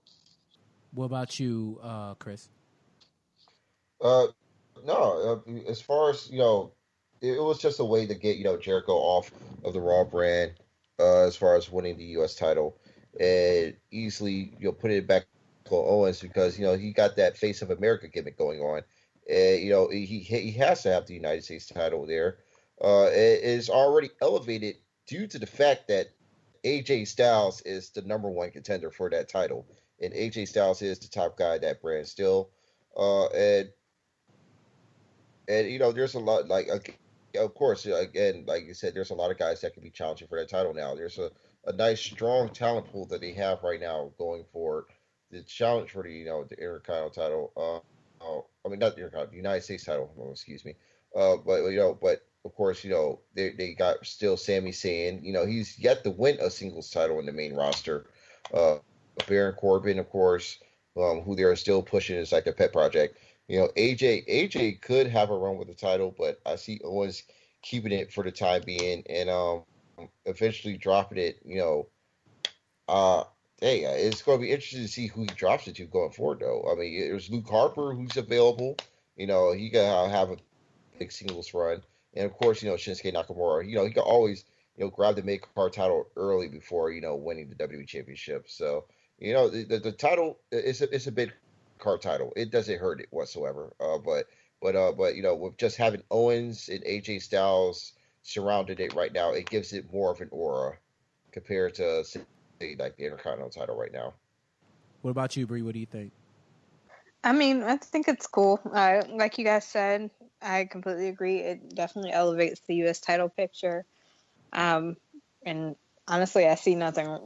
What about you, Chris? No, as far as it was just a way to get Jericho off of the Raw brand, as far as winning the U.S. title, and easily put it back to Owens because he got that Face of America gimmick going on, and he has to have the United States title there. It is already elevated due to the fact that AJ Styles is the number one contender for that title, and AJ Styles is the top guy at that brand still, and there's a lot of course, again, like you said, there's a lot of guys that can be challenging for that title now. There's a nice, strong talent pool that they have right now going for the challenge for the Intercontinental title. I mean, not the Intercontinental, the United States title. Excuse me. But of course, they got still Sami Zayn. He's yet to win a singles title in the main roster. Baron Corbin, of course, who they're still pushing as like their pet project. AJ could have a run with the title, but I see Owens keeping it for the time being and eventually dropping it. It's going to be interesting to see who he drops it to going forward, though. I mean, there's Luke Harper who's available. He can have a big singles run, and of course, Shinsuke Nakamura. He can always grab the mid card title early before winning the WWE Championship. So the title is a big card title. It doesn't hurt it whatsoever. But with just having Owens and AJ Styles surrounding it right now, it gives it more of an aura compared to say like the Intercontinental title right now. What about you, Bree? What do you think? I mean, I think it's cool. Like you guys said, I completely agree. It definitely elevates the U.S. title picture. And honestly, I see nothing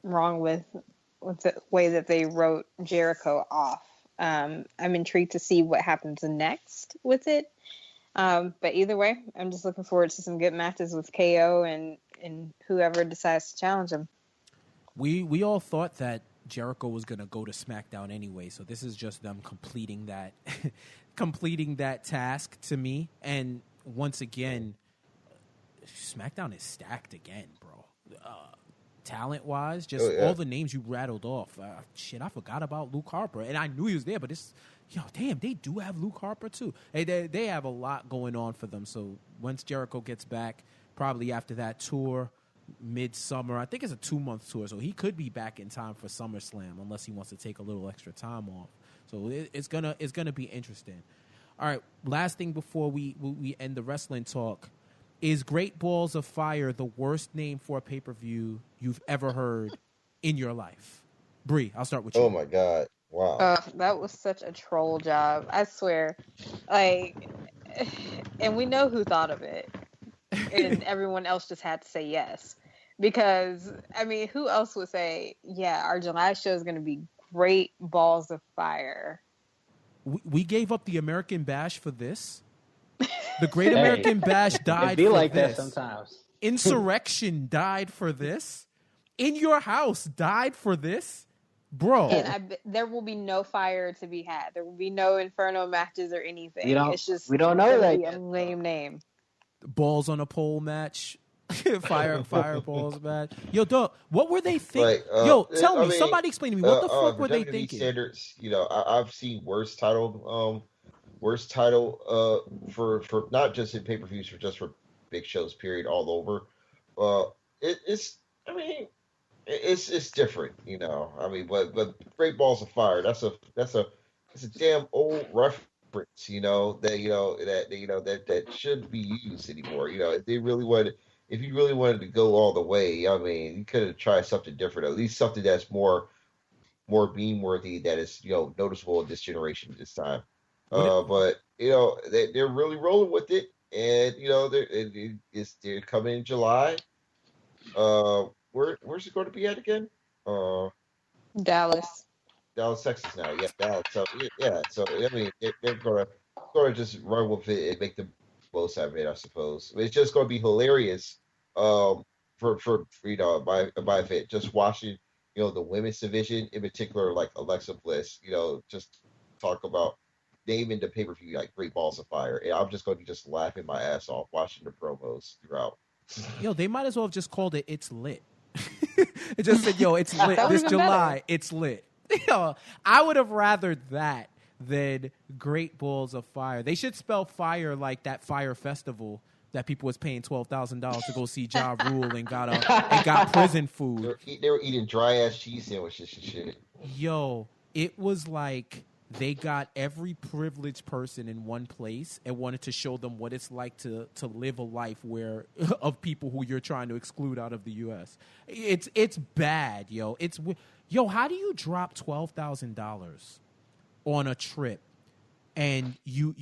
wrong with the way that they wrote Jericho off. I'm intrigued to see what happens next with it. But either way, I'm just looking forward to some good matches with KO and whoever decides to challenge him. We all thought that Jericho was going to go to SmackDown anyway, so this is just them completing that task to me. And once again, SmackDown is stacked again, bro. Talent-wise, just all the names you rattled off. I forgot about Luke Harper, and I knew he was there, but damn, they do have Luke Harper too. They have a lot going on for them. So once Jericho gets back, probably after that tour, midsummer, I think it's a 2-month tour, so he could be back in time for SummerSlam unless he wants to take a little extra time off. So it's gonna be interesting. All right, last thing before we end the wrestling talk. Is Great Balls of Fire the worst name for a pay-per-view you've ever heard in your life? Bree, I'll start with you. Oh, my God. Wow. That was such a troll job. I swear. And we know who thought of it. And everyone else just had to say yes. Because, I mean, who else would say, yeah, our July show is going to be Great Balls of Fire? We gave up the American Bash for this? The Great American Bash died for like this. That sometimes. Insurrection died for this. In Your House died for this. Bro. And there will be no fire to be had. There will be no Inferno matches or anything. We don't know that yet. A lame name. Balls on a pole match. Fireballs match. Yo, dog, what were they thinking? Tell me. Somebody explain to me. What the fuck were they thinking? Standards, I've seen worse title for not just in pay-per-views, but just for big shows, period, all over. It's different, I mean, but Great Balls of Fire, that's a damn old reference, that shouldn't be used anymore. If you really wanted to go all the way, I mean, you could have tried something different, at least something that's more meme worthy, that is noticeable in this generation this time. But they're really rolling with it, and they're coming in July. Where's it going to be at again? Dallas, Texas now. Yeah, Dallas. So I mean, they're going to just run with it and make the most have it, I suppose. It's just going to be hilarious. For my event, just watching the women's division in particular, like Alexa Bliss, just talk about naming the pay-per-view like Great Balls of Fire, and I'm just going to be just laughing my ass off watching the promos throughout. Yo, they might as well have just called it "It's Lit." It just said, "Yo, it's lit this July. Better. It's lit." Yo, I would have rather that than Great Balls of Fire. They should spell fire like that FYRE Festival that people was paying $12,000 to go see Ja Rule and got prison food. They were eating dry ass cheese sandwiches and shit. Yo, it was like they got every privileged person in one place and wanted to show them what it's like to live a life where of people who you're trying to exclude out of the U.S. It's bad, yo. How do you drop $12,000 on a trip and you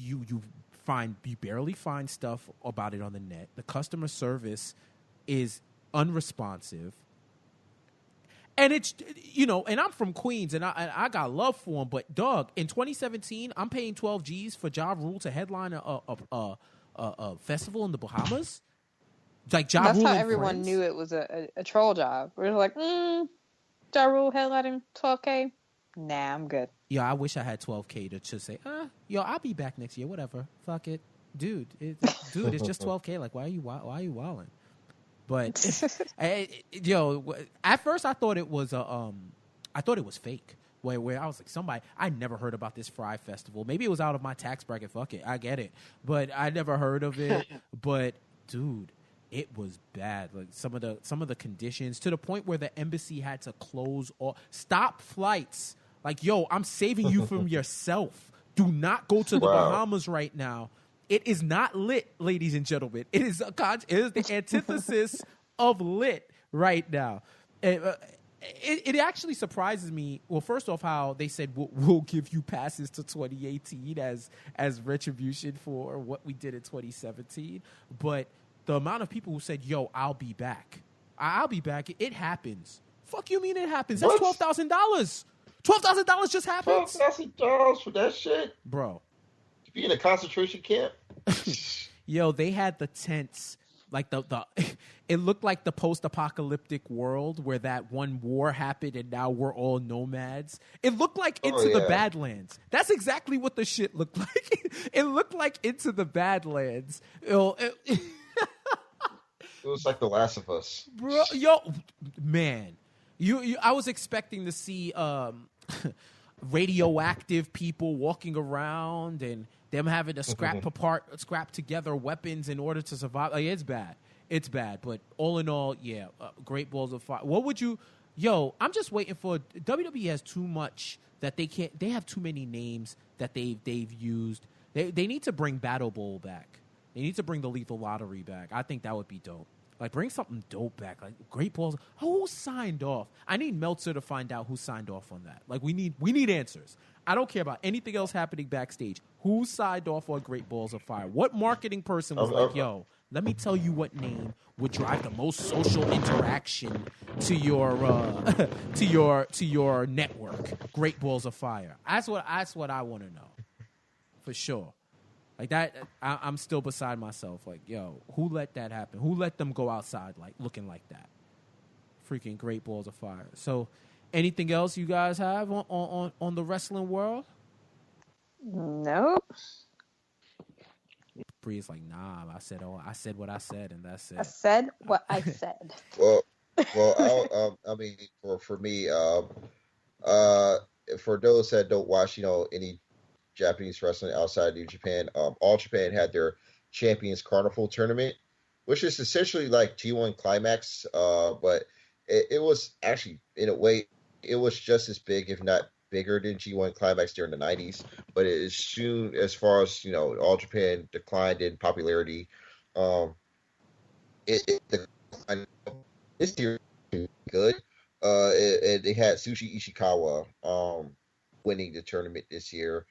barely find stuff about it on the net? The customer service is unresponsive. And it's, and I'm from Queens, and I got love for him. But, dog, in 2017, I'm paying 12 G's for Ja Rule to headline a festival in the Bahamas. Like Ja That's Rule how and everyone friends. knew it was a troll job. We were like, Ja Rule headlining 12K? Nah, I'm good. Yo, I wish I had 12K to just say, I'll be back next year. Whatever. Fuck it. Dude, it's just 12K. Like, why are you wilding? But at first I thought it was fake. Where I was like, I never heard about this FYRE Festival. Maybe it was out of my tax bracket. Fuck it, I get it. But I never heard of it. But dude, it was bad. Like some of the conditions, to the point where the embassy had to stop flights. Like, yo, I'm saving you from yourself. Do not go to the Bahamas right now. It is not lit, ladies and gentlemen. It is the antithesis of lit right now. It actually surprises me. Well, first off, how they said we'll give you passes to 2018 as retribution for what we did in 2017. But the amount of people who said, "Yo, I'll be back. I'll be back." It happens. Fuck you mean it happens? That's $12,000. $12,000 just happens. $12,000 for that shit, bro. To be in a concentration camp. Yo, they had the tents, like the it looked like the post-apocalyptic world where that one war happened and now we're all nomads. It looked like Into the Badlands. That's exactly what the shit looked like. It looked like Into the Badlands. It was like The Last of Us. Bro, yo, man. I was expecting to see radioactive people walking around and them having to scrap together weapons in order to survive. Like, it's bad. But all in all, Great Balls of Fire. What would you? Yo, I'm just waiting for WWE has too much that they can't. They have too many names that they've used. They need to bring Battle Bowl back. They need to bring the Lethal Lottery back. I think that would be dope. Like, bring something dope back. Like, Great Balls. Who signed off? I need Meltzer to find out who signed off on that. Like, we need answers. I don't care about anything else happening backstage. Who signed off on Great Balls of Fire? What marketing person was like, yo, let me tell you what name would drive the most social interaction to your network? Great Balls of Fire. That's what I want to know. For sure. Like that, I'm still beside myself. Like, yo, who let that happen? Who let them go outside like looking like that? Freaking Great Balls of Fire. So, anything else you guys have on the wrestling world? Nope. Bree's like, nah. I said what I said, and that's it. I said what I said. Well, I mean, for me, for those that don't watch, any Japanese wrestling outside New Japan, All Japan had their Champions Carnival tournament, which is essentially like G1 Climax, but it was actually, in a way, it was just as big, if not bigger, than G1 Climax during the 90s. But as soon as far as All Japan declined in popularity, it declined. This year good. They had Sushi Ishikawa winning the tournament this year.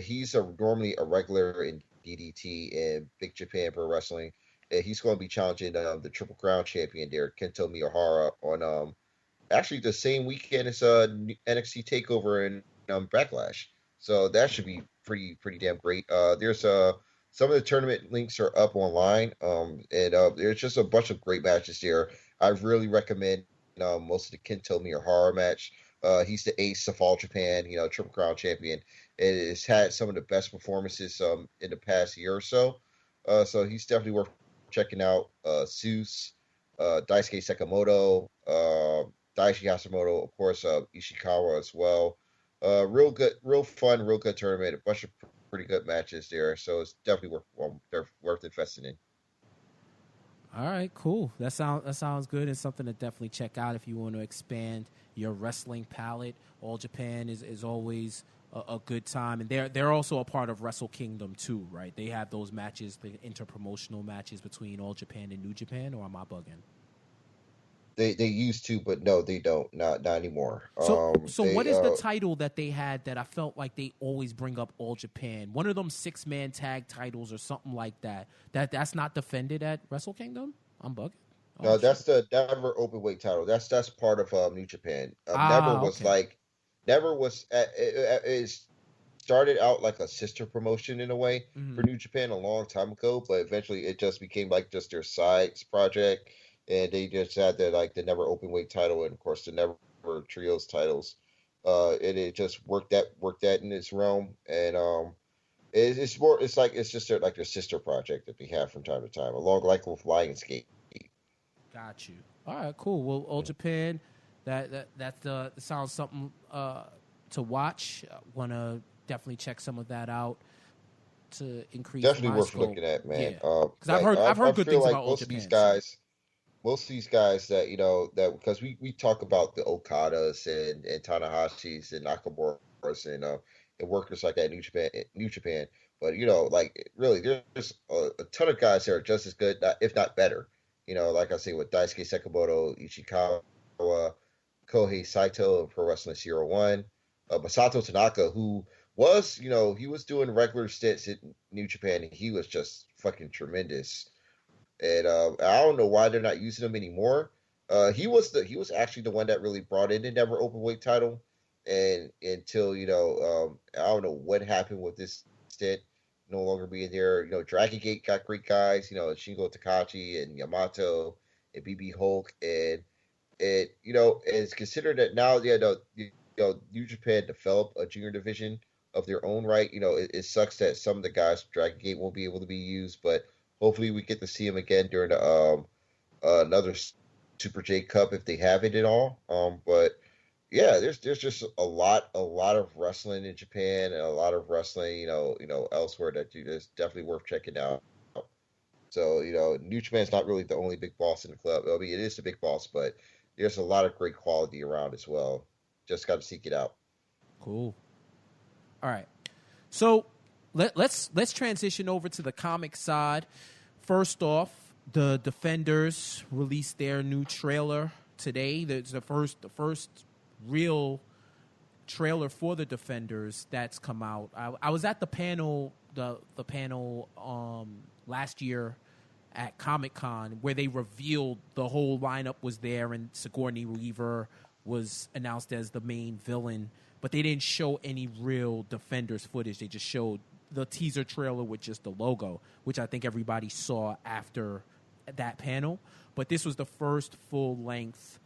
He's normally a regular in DDT and Big Japan Pro Wrestling. And he's going to be challenging the Triple Crown champion there, Kento Miyahara, on actually the same weekend as NXT TakeOver and Backlash. So that should be pretty damn great. There's some of the tournament links are up online. And there's just a bunch of great matches there. I really recommend most of the Kento Miyahara match. He's the ace of All Japan, Triple Crown champion. And has had some of the best performances in the past year or so. So he's definitely worth checking out. Zeus, Daisuke Sakamoto, Daichi Hashimoto, of course, Ishikawa as well. Real good, real fun, real good tournament. A bunch of pretty good matches there. So it's definitely worth investing in. All right, cool. That sounds good. It's something to definitely check out if you want to expand your wrestling palette. All Japan is always a good time, and they're also a part of Wrestle Kingdom too, right? They have those matches, the interpromotional matches between All Japan and New Japan. Or am I bugging? They used to, but no, they don't. Not anymore. So what is the title that they had that I felt like they always bring up All Japan? One of them 6-man tag titles or something like that. That's not defended at Wrestle Kingdom? I'm bugging. No, that's the Never Openweight title. That's part of New Japan. Never was. It started out like a sister promotion in a way for New Japan a long time ago, but eventually it just became like just their sides project. And they just had the Never Openweight title, and of course the Never Trios titles. And it just worked that in its realm, and it's just their sister project that they have from time to time, along like with Lionsgate. Got you. All right, cool. Well, All Japan, that sounds something to watch. Want to definitely check some of that out to increase. Definitely worth scope. looking at, man. Because I've heard good things about All Japan. Most of these guys that that because we talk about the Okadas and Tanahashis and Nakamura's and workers like that in New Japan, but really there's a ton of guys that are just as good, if not better. Like I say with Daisuke Sekimoto, Ishikawa, Kohei Saito of Pro Wrestling 01, Masato Tanaka, who was he was doing regular stints in New Japan and he was just fucking tremendous. And I don't know why they're not using him anymore. He was actually the one that really brought in the Never Openweight title, and until I don't know what happened with this stint no longer being there. Dragon Gate got great guys. Shingo Takahashi and Yamato and BB Hulk, and it's considered that now New Japan developed a junior division of their own right. It sucks that some of the guys from Dragon Gate won't be able to be used, but hopefully we get to see him again during the another Super J Cup if they have it at all. But yeah, there's just a lot of wrestling in Japan and a lot of wrestling elsewhere that is definitely worth checking out. So New Japan's not really the only big boss in the club. I mean, it is the big boss, but there's a lot of great quality around as well. Just got to seek it out. Cool. All right, so. Let's transition over to the comic side. First off, the Defenders released their new trailer today. It's the first real trailer for the Defenders that's come out. I was at the panel last year at Comic-Con where they revealed the whole lineup was there and Sigourney Weaver was announced as the main villain, but they didn't show any real Defenders footage. They just showed the teaser trailer with just the logo, which I think everybody saw after that panel. But this was the first full-length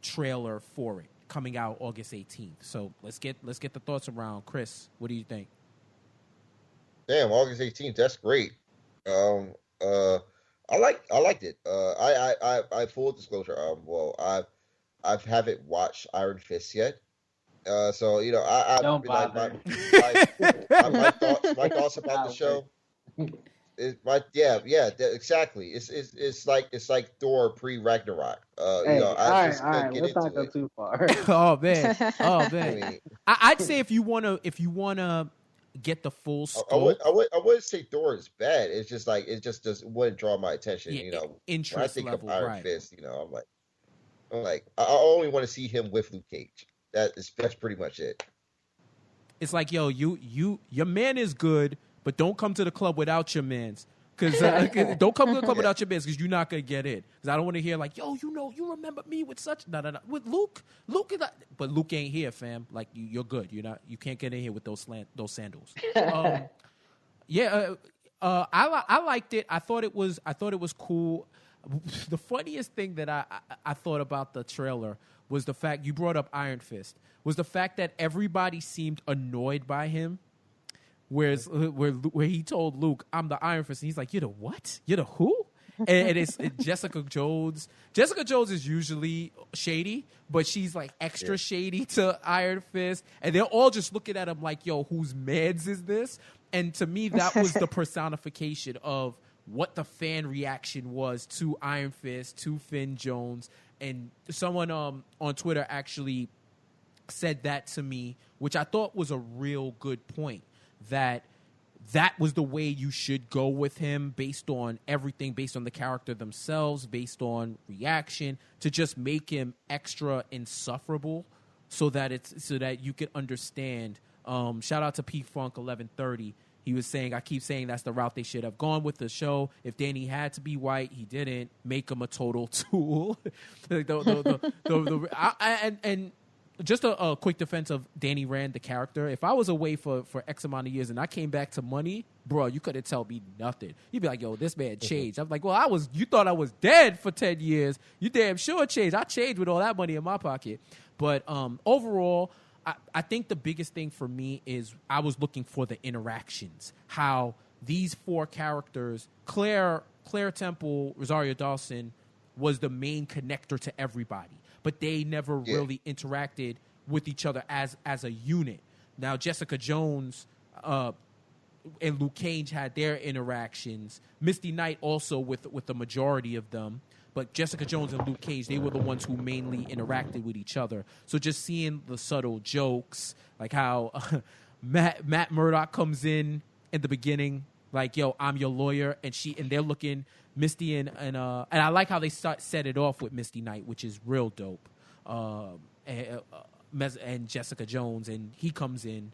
trailer for it, coming out August 18th. So let's get the thoughts around. Chris, what do you think? Damn, August 18th, that's great. I liked it. I full disclosure. I haven't watched Iron Fist yet. So I don't bother. My thoughts about the show. Exactly. It's like Thor pre Ragnarok. All right. Let's not go too far. Oh man. I'd say if you wanna get the full scope. I wouldn't say Thor is bad. It's just it just wouldn't draw my attention. Interest when I think level, of Iron right. Fist. I'm like I only want to see him with Luke Cage. That's pretty much it. It's like, yo, your man is good, but don't come to the club without your mans. Cause don't come to the club without your mans, because you're not gonna get in. Because I don't want to hear like, yo, you remember me with such no with Luke is not, but Luke ain't here, fam. Like you're good. You can't get in here with those sandals. I liked it. I thought it was cool. The funniest thing that I thought about the trailer was the fact you brought up Iron Fist. Was the fact that everybody seemed annoyed by him. Whereas where he told Luke, "I'm the Iron Fist," and he's like, "You're the what? You're the who?" And it's Jessica Jones. Jessica Jones is usually shady, but she's like extra shady to Iron Fist, and they're all just looking at him like, "Yo, whose meds is this?" And to me, that was the personification of what the fan reaction was to Iron Fist, to Finn Jones, and someone on Twitter actually said that to me, which I thought was a real good point. That was the way you should go with him, based on everything, based on the character themselves, based on reaction, to just make him extra insufferable, so that you can understand. Shout out to P Funk 1130. He was saying, I keep saying that's the route they should have gone with the show. If Danny had to be white, he didn't. Make him a total tool. And just a quick defense of Danny Rand, the character. If I was away for X amount of years and I came back to money, bro, you couldn't tell me nothing. You'd be like, yo, this man changed. I'm like, well, you thought I was dead for 10 years. You damn sure changed. I changed with all that money in my pocket. But overall, I think the biggest thing for me is I was looking for the interactions. How these four characters, Claire Temple, Rosario Dawson, was the main connector to everybody. But they never really interacted with each other as a unit. Now, Jessica Jones and Luke Cage had their interactions. Misty Knight also with the majority of them. But Jessica Jones and Luke Cage, they were the ones who mainly interacted with each other. So just seeing the subtle jokes, like how Matt Murdock comes in the beginning, like, yo, I'm your lawyer, and they're looking Misty and I like how they set it off with Misty Knight, which is real dope. And Jessica Jones, and he comes in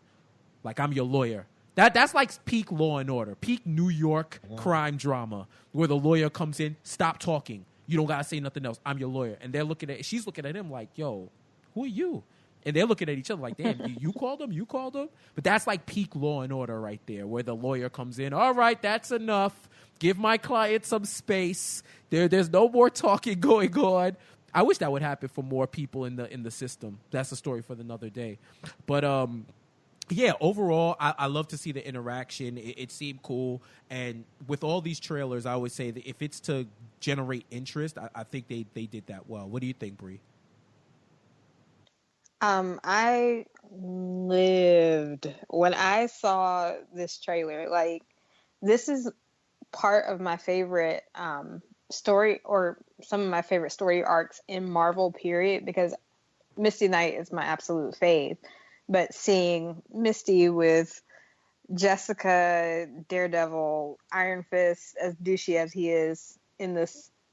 like, I'm your lawyer. That's like peak Law and Order, peak New York crime drama, where the lawyer comes in, stop talking. You don't gotta say nothing else. I'm your lawyer. And she's looking at him like, yo, who are you? And they're looking at each other like, damn, you called him? You called him? But that's like peak Law and Order right there, where the lawyer comes in. All right, that's enough. Give my client some space. There's no more talking going on. I wish that would happen for more people in the system. That's a story for another day. But yeah, overall, I love to see the interaction. It seemed cool. And with all these trailers, I always say that if it's to generate interest, I think they did that well. What do you think, Bree? I lived when I saw this trailer. Like, this is part of my favorite story, or some of my favorite story arcs in Marvel, period, because Misty Knight is my absolute fave. But seeing Misty with Jessica, Daredevil, Iron Fist, as douchey as he is in the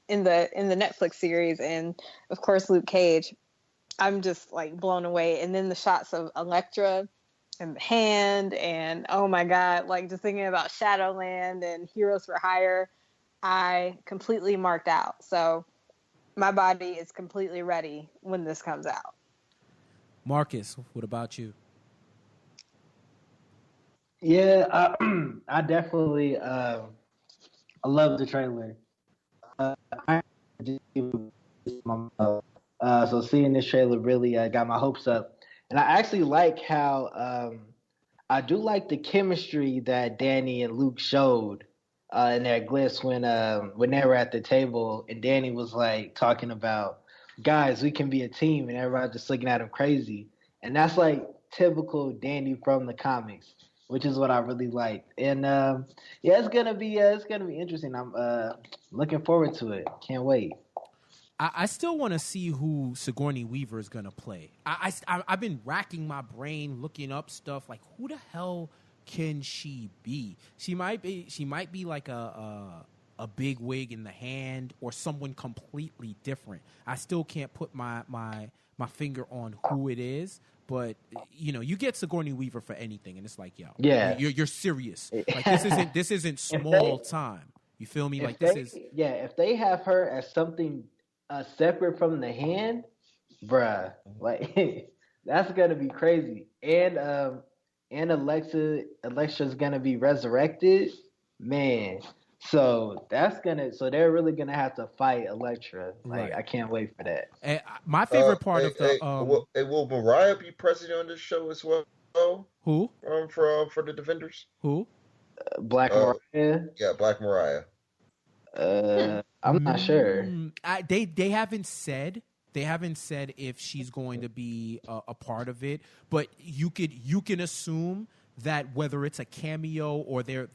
Netflix series, and of course Luke Cage, I'm just like blown away. And then the shots of Elektra and the hand, and oh my god, like just thinking about Shadowland and Heroes for Hire, I completely marked out. So my body is completely ready when this comes out. Marcus, what about you? Yeah, I definitely I love the trailer. So seeing this trailer really got my hopes up, and I actually like how I do like the chemistry that Danny and Luke showed in their glyphs when they were at the table, and Danny was like talking about, guys, we can be a team, and everybody just looking at him crazy, and that's like typical Danny from the comics, which is what I really liked. And yeah, it's gonna be interesting. I'm looking forward to it. Can't wait. I still want to see who Sigourney Weaver is going to play. I've been racking my brain looking up stuff like, who the hell can she be? She might be like a big wig in the hand, or someone completely different. I still can't put my finger on who it is. But you get Sigourney Weaver for anything, and it's like, yo, yeah, you're serious. Like, this isn't small time. You feel me? Like, this is if they have her as something separate from the hand, bruh, like that's gonna be crazy. And Alexa's gonna be resurrected. Man, so they're really gonna have to fight Elektra. Like, Right. I can't wait for that. And my favorite part of the will Mariah be present on this show as well? who For the Defenders? who Black Mariah. Yeah, Black Mariah. I'm not sure. They haven't said. They haven't said if she's going to be a part of it, but you can assume that whether it's a cameo or they're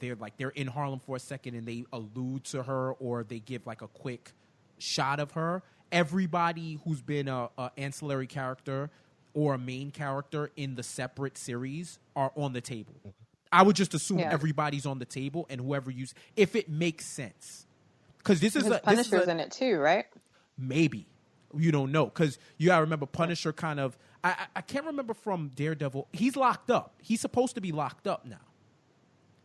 in Harlem for a second and they allude to her or they give like a quick shot of her. Everybody who's been a ancillary character or a main character in the separate series are on the table. I would just assume everybody's on the table and whoever if it makes sense. Because Punisher's in it too, right? Maybe. You don't know. Because you got to remember, Punisher kind of... I can't remember from Daredevil. He's locked up. He's supposed to be locked up now.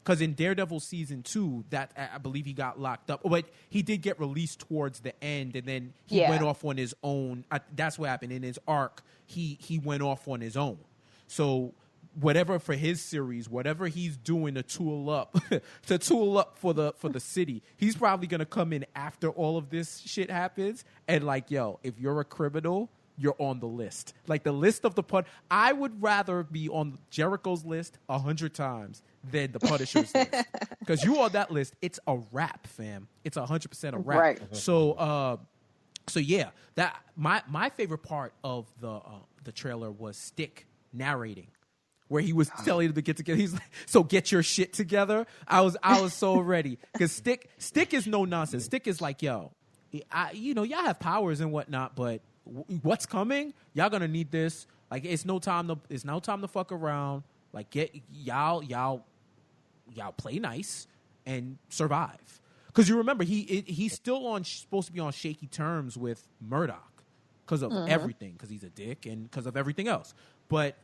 Because in Daredevil Season 2, I believe he got locked up. But he did get released towards the end, and then he went off on his own. That's what happened. In his arc, he went off on his own. So... whatever for his series, whatever he's doing to tool up for the city, he's probably gonna come in after all of this shit happens and like, yo, if you're a criminal, you're on the list. Like the list of I would rather be on Jericho's list 100 times than the Punisher's list. Because you on that list, it's a wrap, fam. It's 100% a wrap. Right. So yeah, that my favorite part of the trailer was Stick narrating. Where he was telling them to get together. He's like, so get your shit together. I was so ready. Because Stick is no nonsense. Stick is like, yo, y'all have powers and whatnot, but what's coming? Y'all gonna need this. Like, it's no time to fuck around. Like, get y'all play nice and survive. Because you remember, he's still supposed to be on shaky terms with Murdoch because of everything. Because he's a dick and because of everything else. But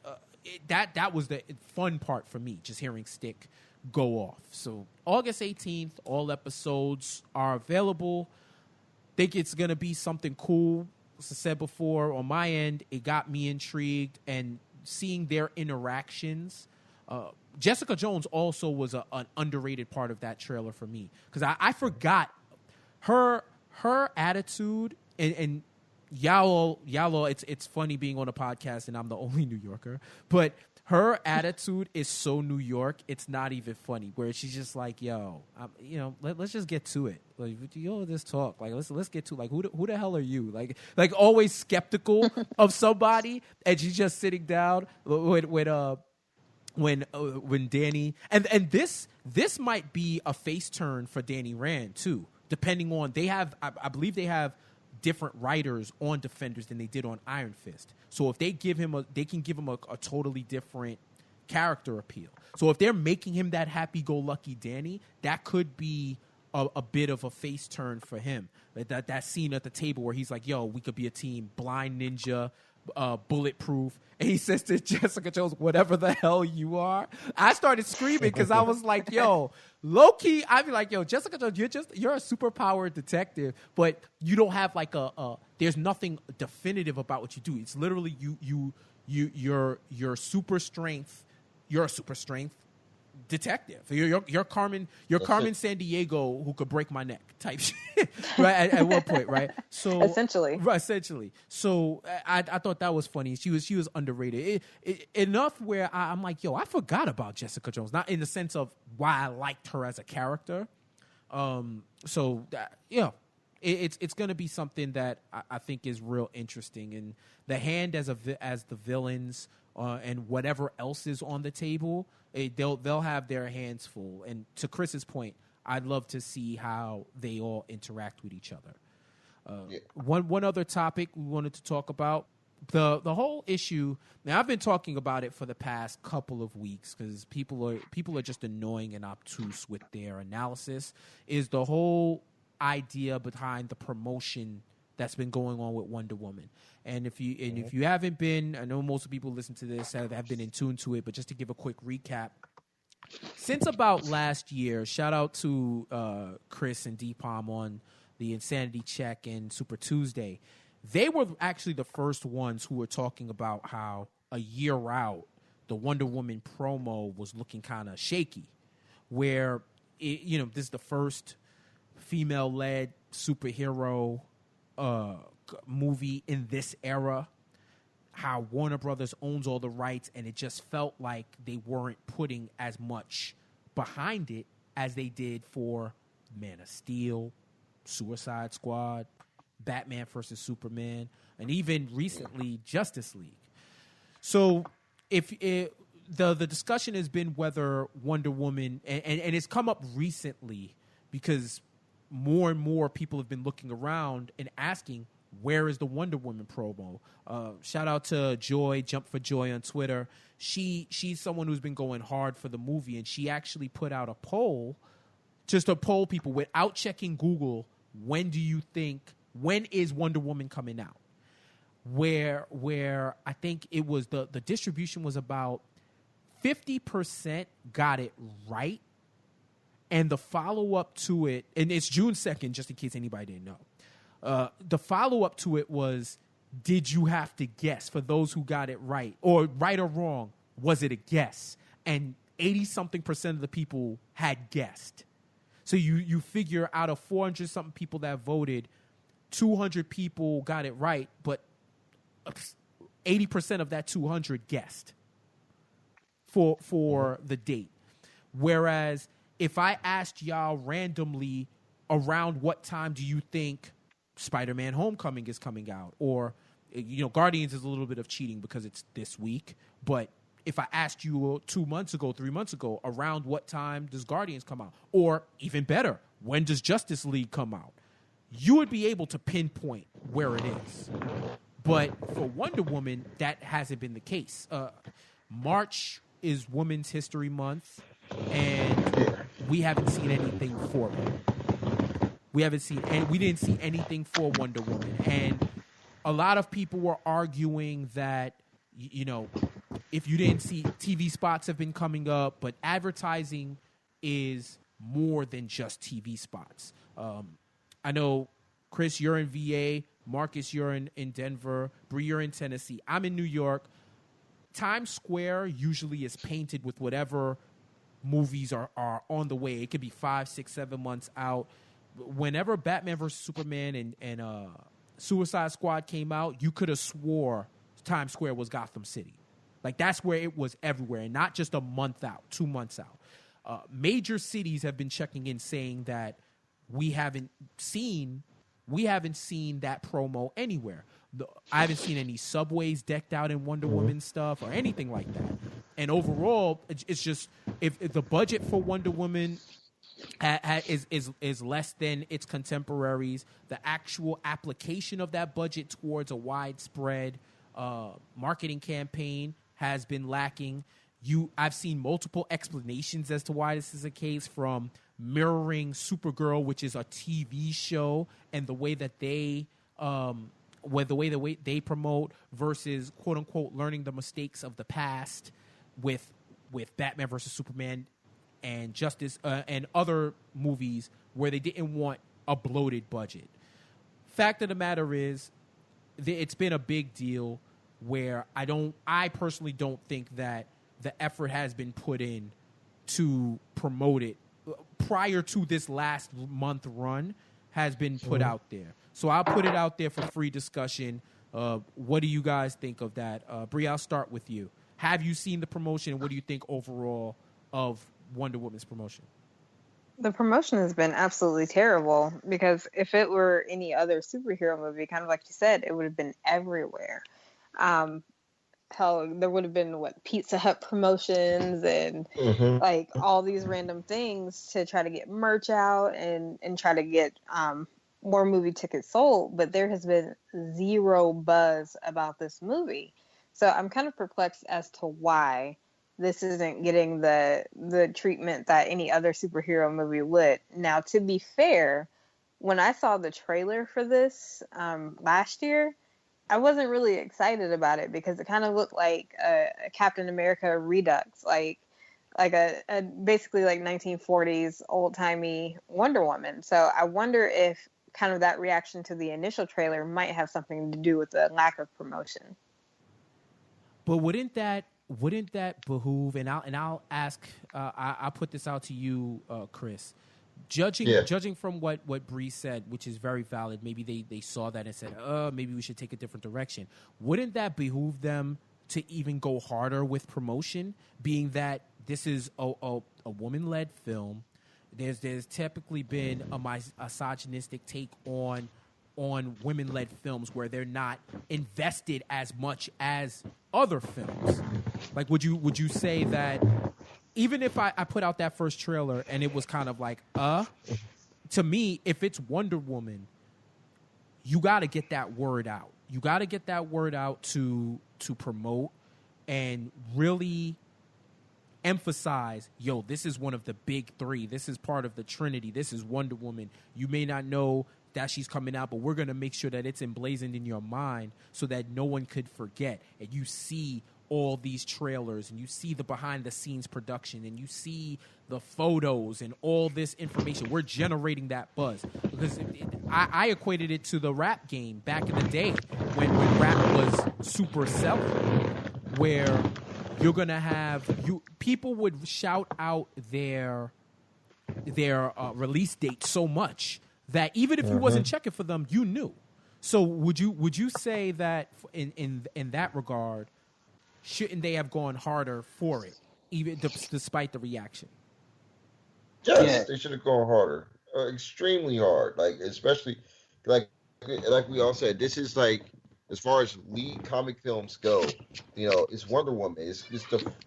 that was the fun part for me, just hearing Stick go off. So August 18th, all episodes are available. Think it's going to be something cool. As I said before, on my end, it got me intrigued, and seeing their interactions. Jessica Jones also was an underrated part of that trailer for me, because I forgot her attitude and y'all, it's funny being on a podcast and I'm the only New Yorker, but her attitude is so New York, it's not even funny. Where she's just like, yo, let's just get to it. Like, this talk. Like, let's get to, like, who the hell are you? Like always skeptical of somebody, and she's just sitting down when Danny and this might be a face turn for Danny Rand too, depending on I believe they have different writers on Defenders than they did on Iron Fist. So if they can give him a totally different character appeal. So if they're making him that happy-go-lucky Danny, that could be a bit of a face turn for him. That scene at the table where he's like, yo, we could be a team, blind ninja, bulletproof, and he says to Jessica Jones, whatever the hell you are. I started screaming because I was like, yo, low-key, I'd be like, yo, Jessica Jones, you're a superpowered detective, but you don't have like there's nothing definitive about what you do. It's literally you're super strength. You're a super strength detective. You're Carmen Sandiego who could break my neck type shit, right? At one point, right? So essentially. So I thought that was funny. She was underrated enough where I'm like, yo, I forgot about Jessica Jones. Not in the sense of why I liked her as a character. It's going to be something that I think is real interesting. And the Hand as the villains and whatever else is on the table, they'll have their hands full. And to Chris's point, I'd love to see how they all interact with each other. One other topic we wanted to talk about, the whole issue. Now, I've been talking about it for the past couple of weeks because people are just annoying and obtuse with their analysis. Is the whole idea behind the promotion that's been going on with Wonder Woman. And if you haven't been, I know most people listen to this have been in tune to it, but just to give a quick recap, since about last year, shout out to Chris and D-Palm on the Insanity Check and Super Tuesday. They were actually the first ones who were talking about how a year out, the Wonder Woman promo was looking kind of shaky, where this is the first female-led superhero movie in this era. How Warner Brothers owns all the rights, and it just felt like they weren't putting as much behind it as they did for Man of Steel, Suicide Squad, Batman vs. Superman, and even recently Justice League. So the discussion has been whether Wonder Woman, and it's come up recently because more and more people have been looking around and asking, where is the Wonder Woman promo? Shout out to Joy, Jump for Joy on Twitter. She's someone who's been going hard for the movie, and she actually put out a poll, just to poll people without checking Google, when is Wonder Woman coming out? Where I think it was the distribution was about 50% got it right, and the follow-up to it, and it's June 2nd, just in case anybody didn't know. The follow-up to it was, did you have to guess? For those who got it right, or right or wrong, was it a guess? And 80-something% of the people had guessed. So you figure out of 400-something people that voted, 200 people got it right, but 80% of that 200 guessed for the date. Whereas if I asked y'all randomly around what time do you think Spider-Man Homecoming is coming out, or Guardians is a little bit of cheating because it's this week, but if I asked you 2 months ago, 3 months ago, around what time does Guardians come out, or even better, when does Justice League come out, you would be able to pinpoint where it is. But for Wonder Woman, that hasn't been the case. March is Women's History Month, and we haven't seen anything for it. We didn't see anything for Wonder Woman. And a lot of people were arguing that, if you didn't see, TV spots have been coming up, but advertising is more than just TV spots. I know, Chris, you're in VA. Marcus, you're in Denver. Bree, you're in Tennessee. I'm in New York. Times Square usually is painted with whatever movies are on the way. It could be 5, 6, 7 months out. Whenever Batman vs. Superman and Suicide Squad came out, you could have swore Times Square was Gotham City. Like, that's where it was everywhere, and not just a month out, 2 months out. Major cities have been checking in saying that we haven't seen that promo anywhere. I haven't seen any subways decked out in Wonder Woman stuff or anything like that. And overall, it's just, if the budget for Wonder Woman is less than its contemporaries, the actual application of that budget towards a widespread marketing campaign has been lacking. I've seen multiple explanations as to why this is the case, from mirroring Supergirl, which is a TV show, and the way that they promote, versus quote unquote learning the mistakes of the past with Batman versus Superman and Justice and other movies where they didn't want a bloated budget. Fact of the matter is, it's been a big deal where I personally don't think that the effort has been put in to promote it prior to this last month run has been put out there. So I'll put it out there for free discussion. What do you guys think of that? Bree, I'll start with you. Have you seen the promotion, and what do you think overall of Wonder Woman's promotion? The promotion has been absolutely terrible, because if it were any other superhero movie, kind of like you said, it would have been everywhere. Hell, there would have been Pizza Hut promotions and like all these random things to try to get merch out and try to get more movie tickets sold. But there has been zero buzz about this movie. So I'm kind of perplexed as to why this isn't getting the treatment that any other superhero movie would. Now, to be fair, when I saw the trailer for this last year, I wasn't really excited about it because it kind of looked like a Captain America redux, like a basically like 1940s old-timey Wonder Woman. So I wonder if kind of that reaction to the initial trailer might have something to do with the lack of promotion. But wouldn't that wouldn't that behoove? And I'll ask. I'll put this out to you, Chris. Judging from what Bree said, which is very valid. Maybe they saw that and said, maybe we should take a different direction. Wouldn't that behoove them to even go harder with promotion, being that this is a woman-led film? There's typically been a misogynistic take on women-led films where they're not invested as much as other films. Like, would you say that even if I put out that first trailer and it was kind of like, to me, if it's Wonder Woman, you got to get that word out. You got to get that word out to promote and really emphasize, yo, this is one of the big three. This is part of the Trinity. This is Wonder Woman. You may not know that she's coming out, but we're going to make sure that it's emblazoned in your mind so that no one could forget. And you see all these trailers and you see the behind the scenes production and you see the photos and all this information. We're generating that buzz because I equated it to the rap game back in the day when rap was super selling, where you're going to have people would shout out their release date so much that even if you wasn't checking for them, you knew. So would you say that in that regard, shouldn't they have gone harder for it, even despite the reaction? Yes, they should have gone harder, extremely hard. Like especially, like we all said, this is like as far as lead comic films go, it's Wonder Woman. It's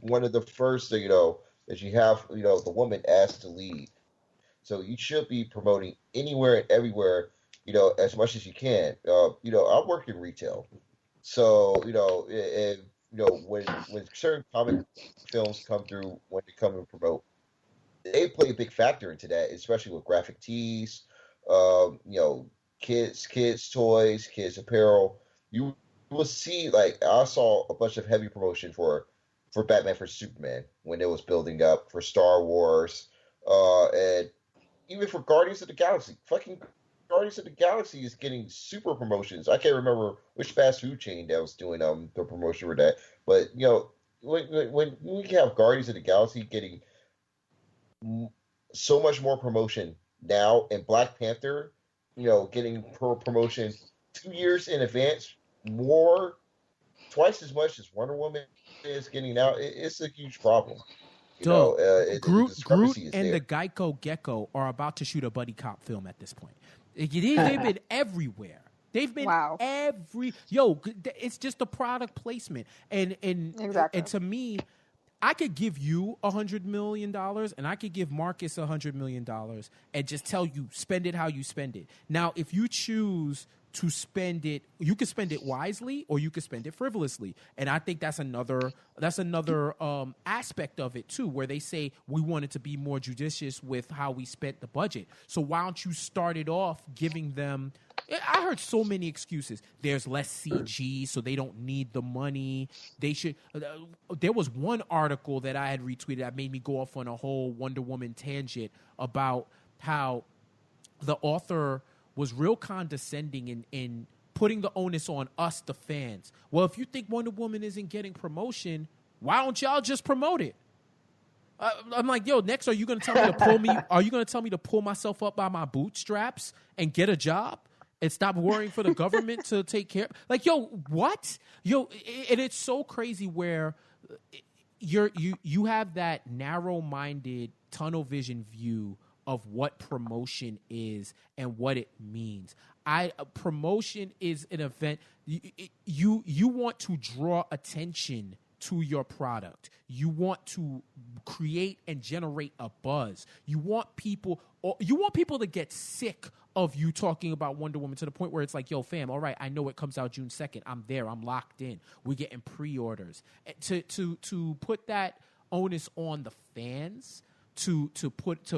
one of the first, that you have, the woman asked to lead. So you should be promoting anywhere and everywhere, as much as you can. I work in retail, so when certain comic films come through, when they come and promote, they play a big factor into that, especially with graphic tees, kids toys, kids apparel. You will see, like, I saw a bunch of heavy promotion for Batman vs Superman when it was building up, for Star Wars, and even for Guardians of the Galaxy. Fucking Guardians of the Galaxy is getting super promotions. I can't remember which fast food chain that was doing the promotion for that, but when we have Guardians of the Galaxy getting so much more promotion now, and Black Panther, getting promotion 2 years in advance, twice as much as Wonder Woman is getting now, it's a huge problem. Groot and the Geico Gecko are about to shoot a buddy cop film at this point. They've been everywhere. They've been it's just a product placement. And exactly. And to me, I could give you $100 million and I could give Marcus $100 million and just tell you, spend it how you spend it. Now, if you choose to spend it, you can spend it wisely or you can spend it frivolously. And I think that's another aspect of it too, where they say we wanted to be more judicious with how we spent the budget. So why don't you start it off giving them, I heard so many excuses. There's less CG, so they don't need the money. They should. There was one article that I had retweeted that made me go off on a whole Wonder Woman tangent about how the author was real condescending in putting the onus on us, the fans. Well, if you think Wonder Woman isn't getting promotion, why don't y'all just promote it? I'm like, yo, next, are you going to tell me to pull me? Are you going to tell me to pull myself up by my bootstraps and get a job and stop worrying for the government to take care? Like, yo, what? Yo, and it's so crazy where you have that narrow-minded, tunnel vision view of what promotion is and what it means. Promotion is an event. You want to draw attention to your product. You want to create and generate a buzz. You want people to get sick of you talking about Wonder Woman to the point where it's like, yo, fam, all right, I know it comes out June 2nd. I'm there. I'm locked in. We're getting pre-orders. To put that onus on the fans to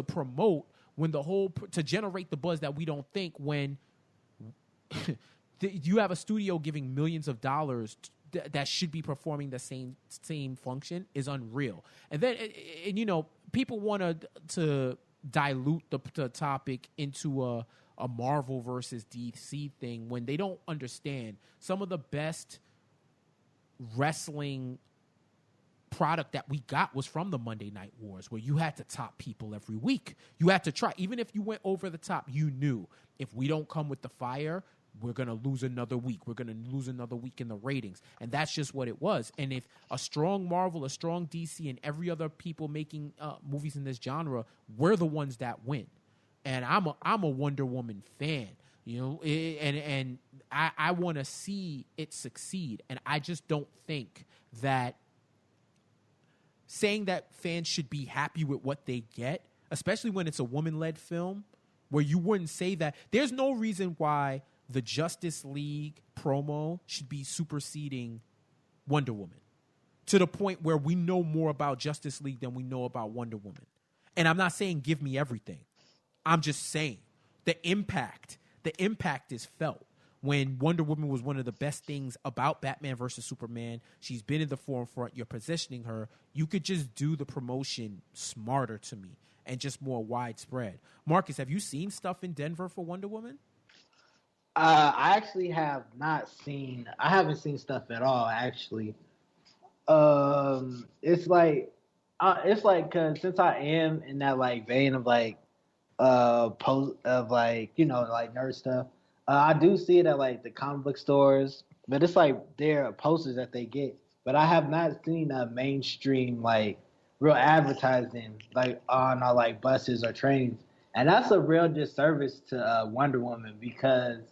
promote when to generate the buzz that we don't think when you have a studio giving millions of dollars that should be performing the same function is unreal. And then people want to dilute the topic into a Marvel versus DC thing when they don't understand some of the best wrestling product that we got was from the Monday Night Wars, where you had to top people every week. You had to try. Even if you went over the top, you knew if we don't come with the fire, we're going to lose another week. We're going to lose another week in the ratings. And that's just what it was. And if a strong Marvel, a strong DC, and every other people making movies in this genre, we're the ones that win. And I'm a Wonder Woman fan, you know, and I want to see it succeed. And I just don't think that saying that fans should be happy with what they get, especially when it's a woman-led film, where you wouldn't say that. There's no reason why the Justice League promo should be superseding Wonder Woman to the point where we know more about Justice League than we know about Wonder Woman. And I'm not saying give me everything. I'm just saying the impact is felt. When Wonder Woman was one of the best things about Batman versus Superman, she's been in the forefront, you're positioning her, you could just do the promotion smarter to me and just more widespread. Marcus, have you seen stuff in Denver for Wonder Woman? I actually have not seen. I haven't seen stuff at all. Actually, it's like cause since I am in that like vein of like post of like, you know, like nerd stuff, I do see it at like the comic book stores, but it's like there are posters that they get. But I have not seen a mainstream like real advertising like on like buses or trains, and that's a real disservice to Wonder Woman because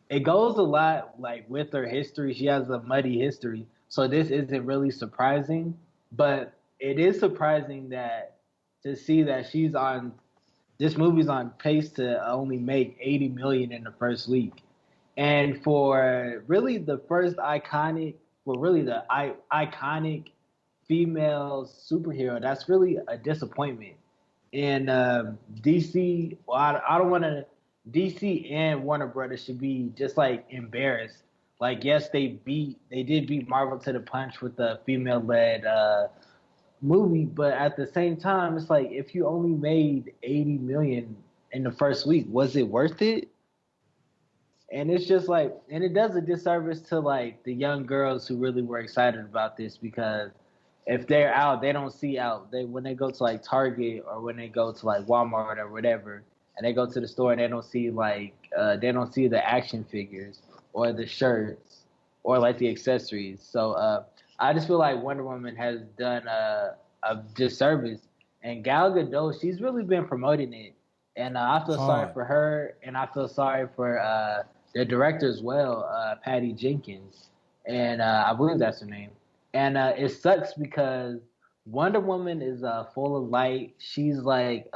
it goes a lot like with her history. She has a muddy history, so this isn't really surprising. But it is surprising that to see that she's on this movie's on pace to only make $80 million in the first week, and for really the first iconic female superhero, that's really a disappointment. And DC, well, I don't want to. DC and Warner Brothers should be just like embarrassed. Like, yes, they did beat Marvel to the punch with the female-led movie, but at the same time, it's like if you only made $80 million in the first week, was it worth it? And it's just like, and it does a disservice to like the young girls who really were excited about this, because if they're out, they don't see out. When they go to like Target or when they go to like Walmart or whatever, and they go to the store and they don't see the action figures or the shirts or like the accessories. So I just feel like Wonder Woman has done a disservice, and Gal Gadot, she's really been promoting it, and I feel sorry for her, and I feel sorry for the director as well, Patty Jenkins, and I believe that's her name. And it sucks because Wonder Woman is full of light. She's like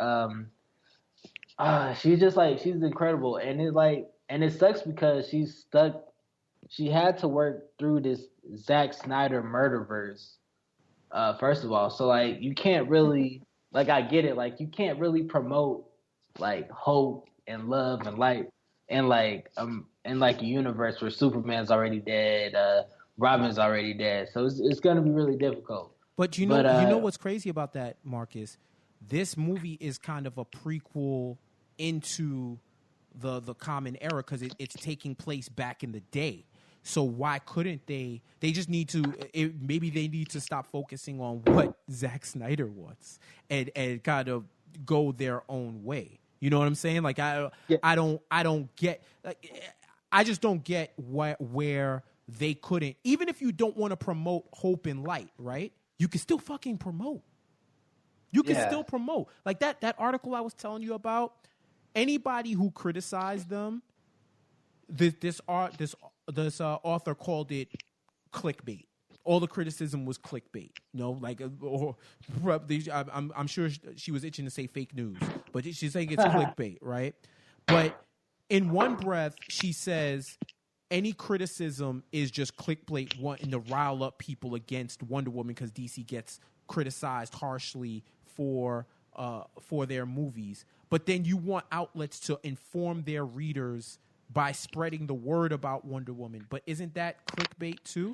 she's incredible, and it sucks because she's stuck. She had to work through this Zack Snyder murderverse, first of all. So like you can't really, like, I get it, like you can't really promote like hope and love and light in like a universe where Superman's already dead, Robin's already dead. So it's gonna be really difficult. But you know what's crazy about that, Marcus? This movie is kind of a prequel into the common era because it's taking place back in the day. So why couldn't they just need to maybe they need to stop focusing on what Zack Snyder wants and kind of go their own way. You know what I'm saying? Like I don't get, like, I just don't get where they couldn't, even if you don't want to promote hope and light, right? You can still fucking promote. You can still promote. Like that article I was telling you about, anybody who criticized them, this author called it clickbait. All the criticism was clickbait. You know, like I'm sure she was itching to say fake news, but she's saying it's clickbait, right? But in one breath, she says any criticism is just clickbait wanting to rile up people against Wonder Woman because DC gets criticized harshly for their movies. But then you want outlets to inform their readers by spreading the word about Wonder Woman. But isn't that clickbait too?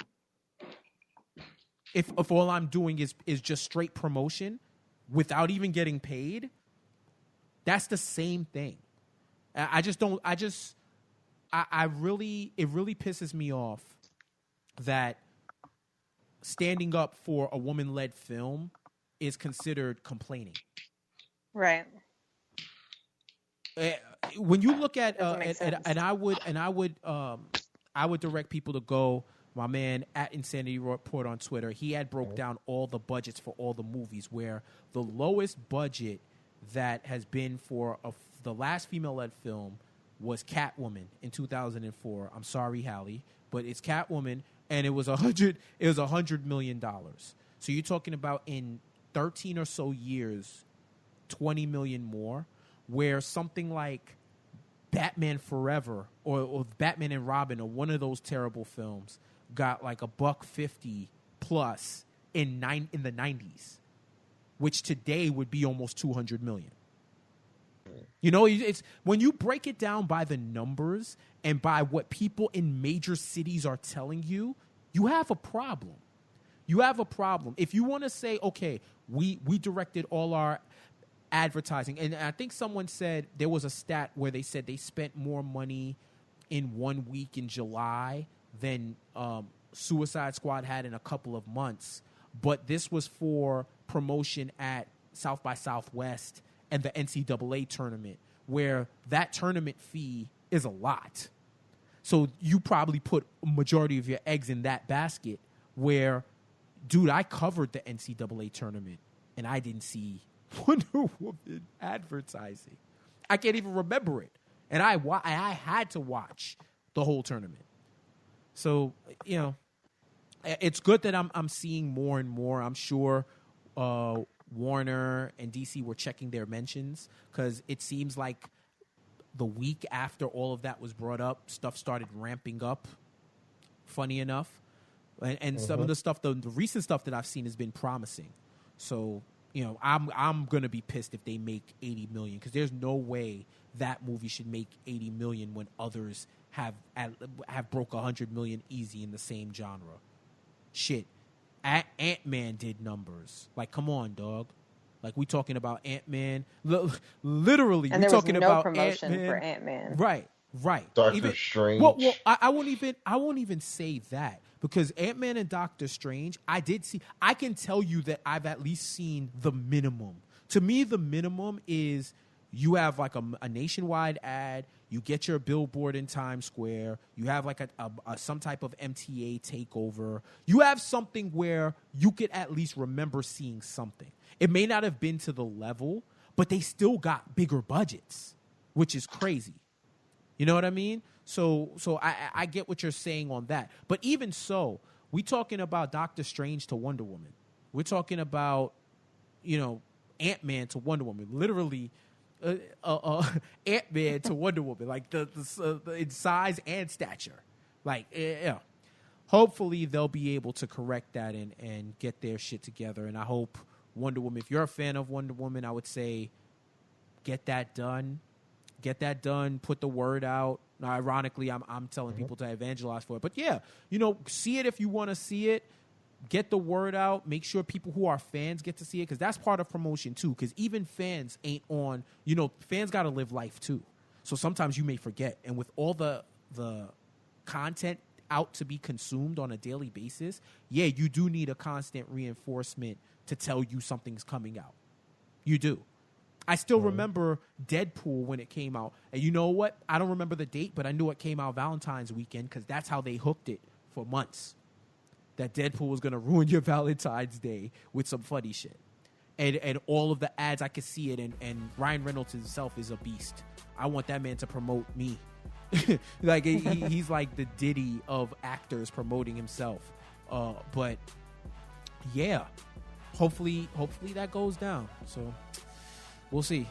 If all I'm doing is just straight promotion without even getting paid, that's the same thing. It really pisses me off that standing up for a woman-led film is considered complaining. Right. When you look at and I would direct people to go. My man at Insanity Report on Twitter, he had broke down all the budgets for all the movies, where the lowest budget that has been for the last female-led film was Catwoman in 2004. I'm sorry, Hallie, but it's Catwoman, and it was $100 million. So you're talking about in 13 or so years, 20 million more, where something like Batman Forever or Batman and Robin or one of those terrible films got like $150 plus in the 90s, which today would be almost 200 million. You know, it's when you break it down by the numbers and by what people in major cities are telling you, you have a problem. You have a problem. If you want to say, okay, we directed all our advertising, and I think someone said there was a stat where they said they spent more money in 1 week in July than Suicide Squad had in a couple of months, but this was for promotion at South by Southwest and the NCAA tournament, where that tournament fee is a lot. So you probably put a majority of your eggs in that basket where, dude, I covered the NCAA tournament and I didn't see Wonder Woman advertising. I can't even remember it. And I had to watch the whole tournament. So, you know, it's good that I'm seeing more and more. I'm sure Warner and DC were checking their mentions, because it seems like the week after all of that was brought up, stuff started ramping up, funny enough. And some of the stuff, the recent stuff that I've seen has been promising. So, you know, I'm going to be pissed if they make 80 million, because there's no way that movie should make 80 million when others have broke 100 million easy in the same genre. Shit. Ant-Man did numbers. Like, come on, dog. Like, we talking about Ant-Man. Literally, we talking about promotion for Ant-Man. Right. Doctor Strange. Well, I won't even say that, because Ant-Man and Doctor Strange, I can tell you that I've at least seen the minimum. To me, the minimum is you have like a nationwide ad, you get your billboard in Times Square, you have like a some type of MTA takeover, you have something where you could at least remember seeing something. It may not have been to the level, but they still got bigger budgets, which is crazy. You know what I mean? So I get what you're saying on that. But even so, we talking about Doctor Strange to Wonder Woman. We're talking about, you know, Ant-Man to Wonder Woman. Literally, Ant-Man to Wonder Woman. Like the in size and stature. Like, yeah. Hopefully they'll be able to correct that and get their shit together. And I hope Wonder Woman, if you're a fan of Wonder Woman, I would say get that done. Get that done. Put the word out. Now, ironically, I'm telling people to evangelize for it. But yeah, you know, see it if you want to see it. Get the word out. Make sure people who are fans get to see it, because that's part of promotion too. Because even fans ain't on. You know, fans got to live life too. So sometimes you may forget. And with all the content out to be consumed on a daily basis, yeah, you do need a constant reinforcement to tell you something's coming out. You do. I still remember Deadpool when it came out. And you know what? I don't remember the date, but I knew it came out Valentine's weekend, because that's how they hooked it for months. That Deadpool was going to ruin your Valentine's Day with some funny shit. And all of the ads, I could see it. And Ryan Reynolds himself is a beast. I want that man to promote me. Like, he's like the Diddy of actors promoting himself. But, yeah. Hopefully that goes down. So we'll see.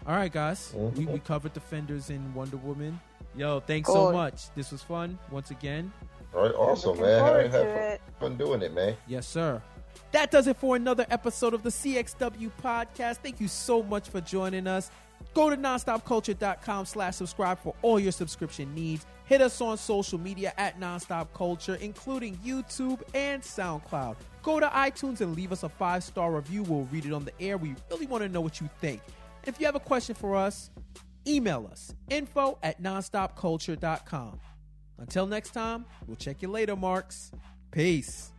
All right, guys. We covered Defenders in Wonder Woman. Yo, thanks so much. This was fun once again. All right, awesome, man. Have fun doing it, man. Yes, sir. That does it for another episode of the CxW podcast. Thank you so much for joining us. Go to nonstopculture.com/subscribe for all your subscription needs. Hit us on social media at nonstopculture, including YouTube and SoundCloud. Go to iTunes and leave us a 5-star review. We'll read it on the air. We really want to know what you think. If you have a question for us, email us, info@nonstopculture.com. Until next time, we'll check you later, Marks. Peace.